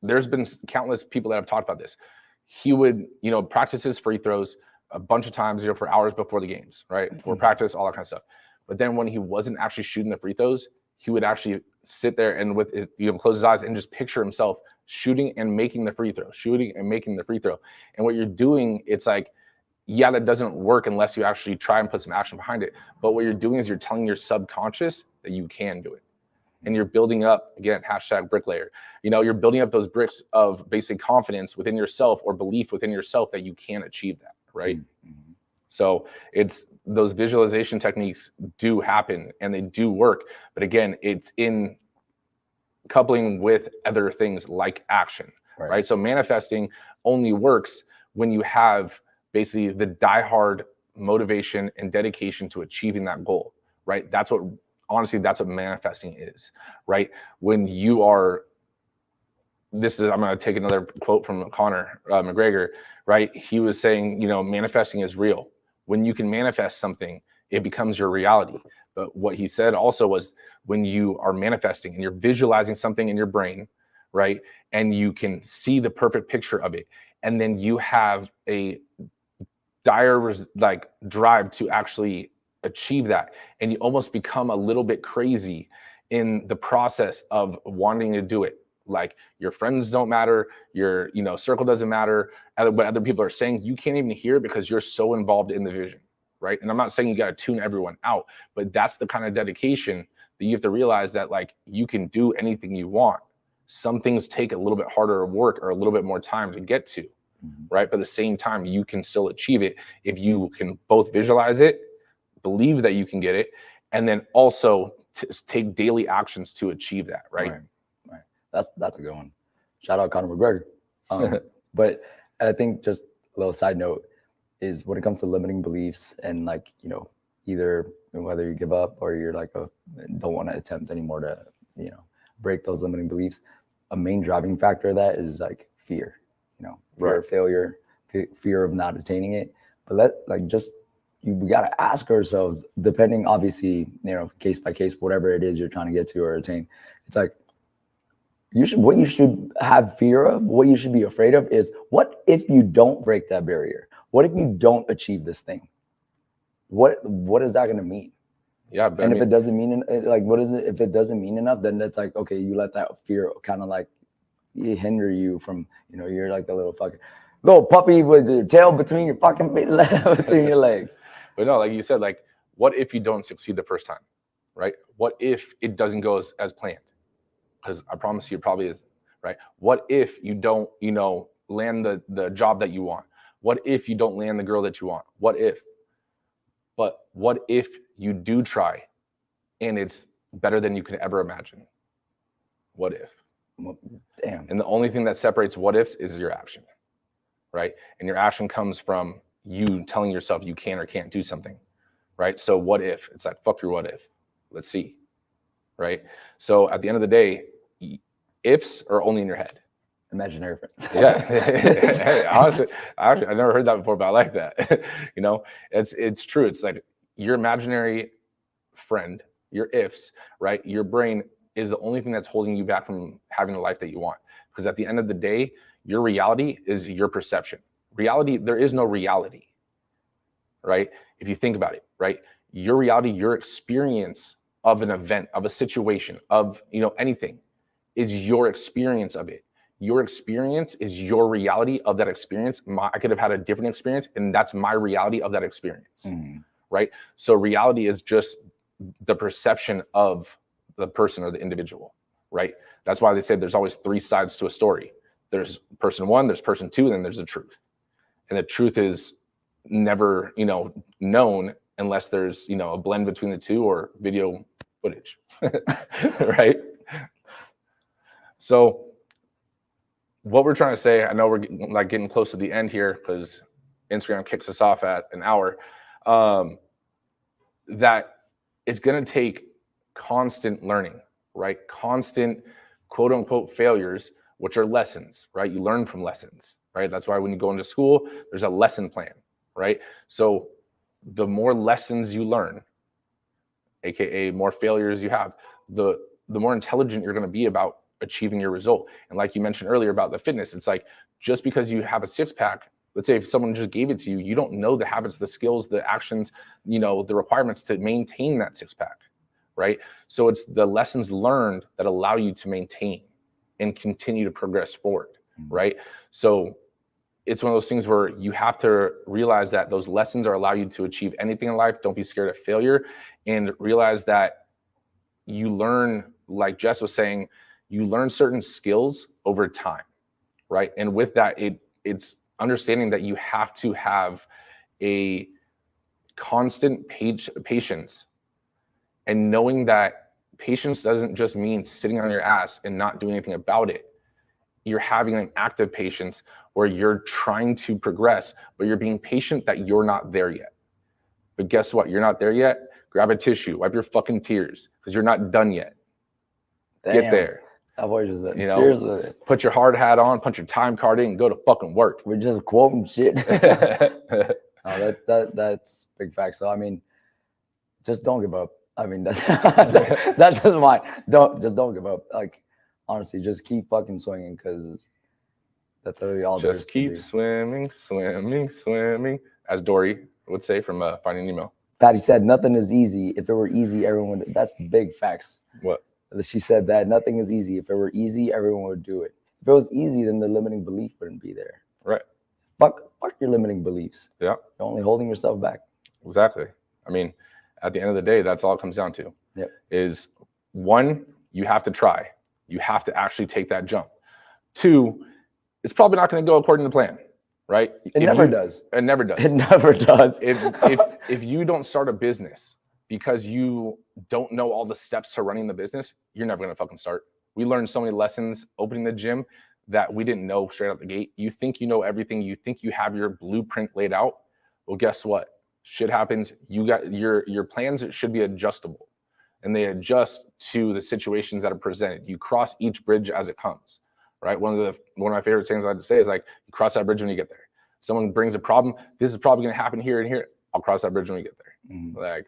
There's been countless people that have talked about this. He would, you know, practice his free throws a bunch of times, you know, for hours before the games, right? For practice, all that kind of stuff. But then when he wasn't actually shooting the free throws, he would actually sit there and with it, you know, close his eyes and just picture himself shooting and making the free throw, shooting and making the free throw. And what you're doing, it's like, yeah, that doesn't work unless you actually try and put some action behind it. But what you're doing is you're telling your subconscious that you can do it. And you're building up, again, hashtag bricklayer, you know, you're building up those bricks of basic confidence within yourself, or belief within yourself that you can achieve that, right? Mm-hmm. So it's, those visualization techniques do happen and they do work. But again, it's in coupling with other things like action, right? So manifesting only works when you have basically the diehard motivation and dedication to achieving that goal, right? That's what, honestly, that's what manifesting is, right? When you are, this is, I'm going to take another quote from Conor McGregor, right? He was saying, you know, manifesting is real. When you can manifest something, it becomes your reality. But what he said also was, when you are manifesting and you're visualizing something in your brain, right? And you can see the perfect picture of it, and then you have a dire like drive to actually achieve that, and you almost become a little bit crazy in the process of wanting to do it. Like, your friends don't matter, your, you know, circle doesn't matter, what other people are saying, you can't even hear it because you're so involved in the vision, right? And I'm not saying you got to tune everyone out, but that's the kind of dedication that you have to realize, that like, you can do anything you want. Some things take a little bit harder work or a little bit more time to get to, right? But at the same time, you can still achieve it if you can both visualize it, believe that you can get it, and then also take daily actions to achieve that, right? Right. That's a good one. Shout out Conor McGregor. But I think, just a little side note, is when it comes to limiting beliefs, and like, you know, either whether you give up or you're like, don't want to attempt anymore to, you know, break those limiting beliefs, a main driving factor of that is like fear, you know, fear of failure, fear of not attaining it. But we got to ask ourselves, depending, obviously, you know, case by case, whatever it is you're trying to get to or attain, it's like, what you should have fear of, what you should be afraid of is, what if you don't break that barrier? What if you don't achieve this thing? What is that going to mean? Yeah. But if it doesn't mean, like, what is it? If it doesn't mean enough, then that's like, okay, you let that fear kind of like hinder you from, you know, you're like a little puppy with your tail between your fucking between your legs. But no, like you said, like, what if you don't succeed the first time, right? What if it doesn't go as planned? Because I promise you, it probably is, right? What if you don't, you know, land the job that you want? What if you don't land the girl that you want? What if? But what if you do try and it's better than you could ever imagine? What if? Well, damn. And the only thing that separates what ifs is your action, right? And your action comes from you telling yourself you can or can't do something, right? So what if? It's like, fuck your what if. Let's see, right? So at the end of the day, ifs are only in your head. Imaginary friends. Yeah. Hey, honestly, I never heard that before, but I like that. You know, it's true. It's like your imaginary friend, your ifs, right? Your brain is the only thing that's holding you back from having the life that you want. Because at the end of the day, your reality is your perception. Reality, there is no reality, right? If you think about it, right? Your reality, your experience of an event, of a situation, of, anything, is your experience of it. Your experience is your reality of that experience. I could have had a different experience, and that's my reality of that experience, right? So reality is just the perception of the person or the individual, right? That's why they say there's always 3 sides to a story. There's person 1, there's person 2, and then there's the truth. And the truth is never, known unless there's, a blend between the 2 or video footage, right? So what we're trying to say, I know we're getting close to the end here because Instagram kicks us off at an hour, that it's going to take constant learning, right? Constant quote unquote failures, which are lessons, right? You learn from lessons, right? That's why when you go into school, there's a lesson plan, right? So the more lessons you learn, AKA more failures you have, the more intelligent you're going to be about achieving your result. And like you mentioned earlier about the fitness, it's like, just because you have a 6-pack, let's say if someone just gave it to you, you don't know the habits, the skills, the actions, the requirements to maintain that 6-pack, right? So it's the lessons learned that allow you to maintain and continue to progress forward, right? So it's one of those things where you have to realize that those lessons allow you to achieve anything in life. Don't be scared of failure, and realize that you learn, like Jess was saying, you learn certain skills over time, right? And with that, it's understanding that you have to have a constant patience, and knowing that patience doesn't just mean sitting on your ass and not doing anything about it. You're having an active patience where you're trying to progress, but you're being patient that you're not there yet. But guess what? You're not there yet. Grab a tissue, wipe your fucking tears, because you're not done yet. Damn. Get there. I've always just said, seriously. Put your hard hat on, punch your time card in, and go to fucking work. We're just quoting shit. No, that's big facts. So I mean, just don't give up. I mean, that's just mine. Don't give up. Like, honestly, just keep fucking swinging, because that's literally all there is just to keep do. swimming, as Dory would say from Finding Nemo. Patty said, nothing is easy. If it were easy, everyone would. That's big facts. What? She said that nothing is easy. If it were easy, everyone would do it. If it was easy, then the limiting belief wouldn't be there. Right. Fuck your limiting beliefs. Yeah. You're only holding yourself back. Exactly. I mean, at the end of the day, that's all it comes down to. Yep. Is 1, you have to try. You have to actually take that jump. 2, it's probably not going to go according to plan, right? It never does. It never does. It never does. If you don't start a business because you don't know all the steps to running the business, you're never going to fucking start. We learned so many lessons opening the gym that we didn't know straight out the gate. You think you know everything. You think you have your blueprint laid out. Well, guess what? Shit happens. You got your plans should be adjustable, and they adjust to the situations that are presented. You cross each bridge as it comes, right? One of my favorite things I like to say is, like, you cross that bridge when you get there. Someone brings a problem. This is probably going to happen here and here. I'll cross that bridge when we get there. Like,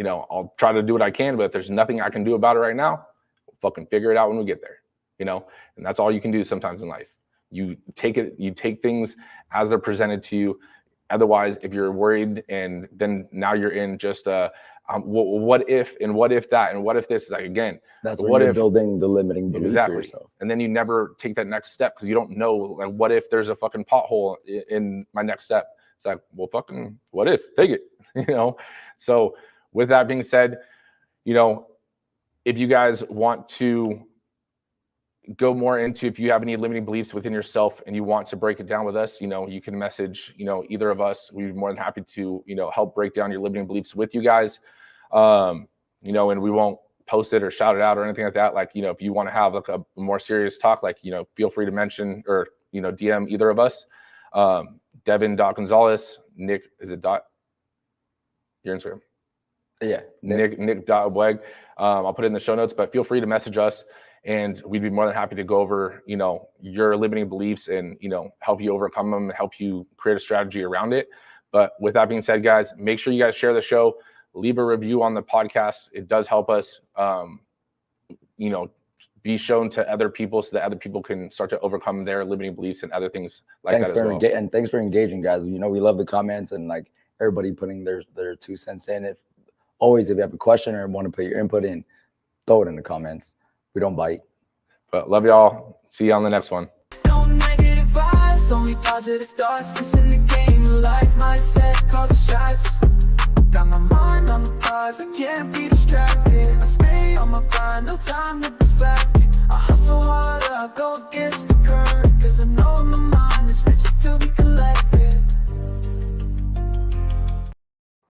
I'll try to do what I can, but if there's nothing I can do about it right now, we'll fucking figure it out when we get there, and that's all you can do sometimes in life. You take things as they're presented to you. Otherwise, if you're worried, and then now you're in just what if, and what if that, and what if this is, like, again, that's what you're building the limiting belief for yourself. And then you never take that next step because you don't know, like, what if there's a fucking pothole in my next step? It's like, well, fucking what if? Take it, So with that being said, if you guys want to go more into, if you have any limiting beliefs within yourself and you want to break it down with us, you can message, either of us. We'd be more than happy to, help break down your limiting beliefs with you guys. And we won't post it or shout it out or anything like that. Like, if you want to have like a more serious talk, like, feel free to mention or, DM either of us. Devin.Gonzalez, Nick, is it dot? Your Instagram? Yeah. Nick.Weg. I'll put it in the show notes, but feel free to message us, and we'd be more than happy to go over, your limiting beliefs and, help you overcome them, help you create a strategy around it. But with that being said, guys, make sure you guys share the show, leave a review on the podcast. It does help us, be shown to other people so that other people can start to overcome their limiting beliefs and other things like that as well. And thanks for engaging, guys. We love the comments and, like, everybody putting their 2 cents in it. always, if you have a question or want to put your input in, throw it in the comments. We don't bite. But love y'all. See you on the next one. No negative vibes, only positive thoughts. Cause in the game of life, mindset calls the shots. Got my mind on the prize, I can't be distracted. I stay on my grind, no time to be slacking. I hustle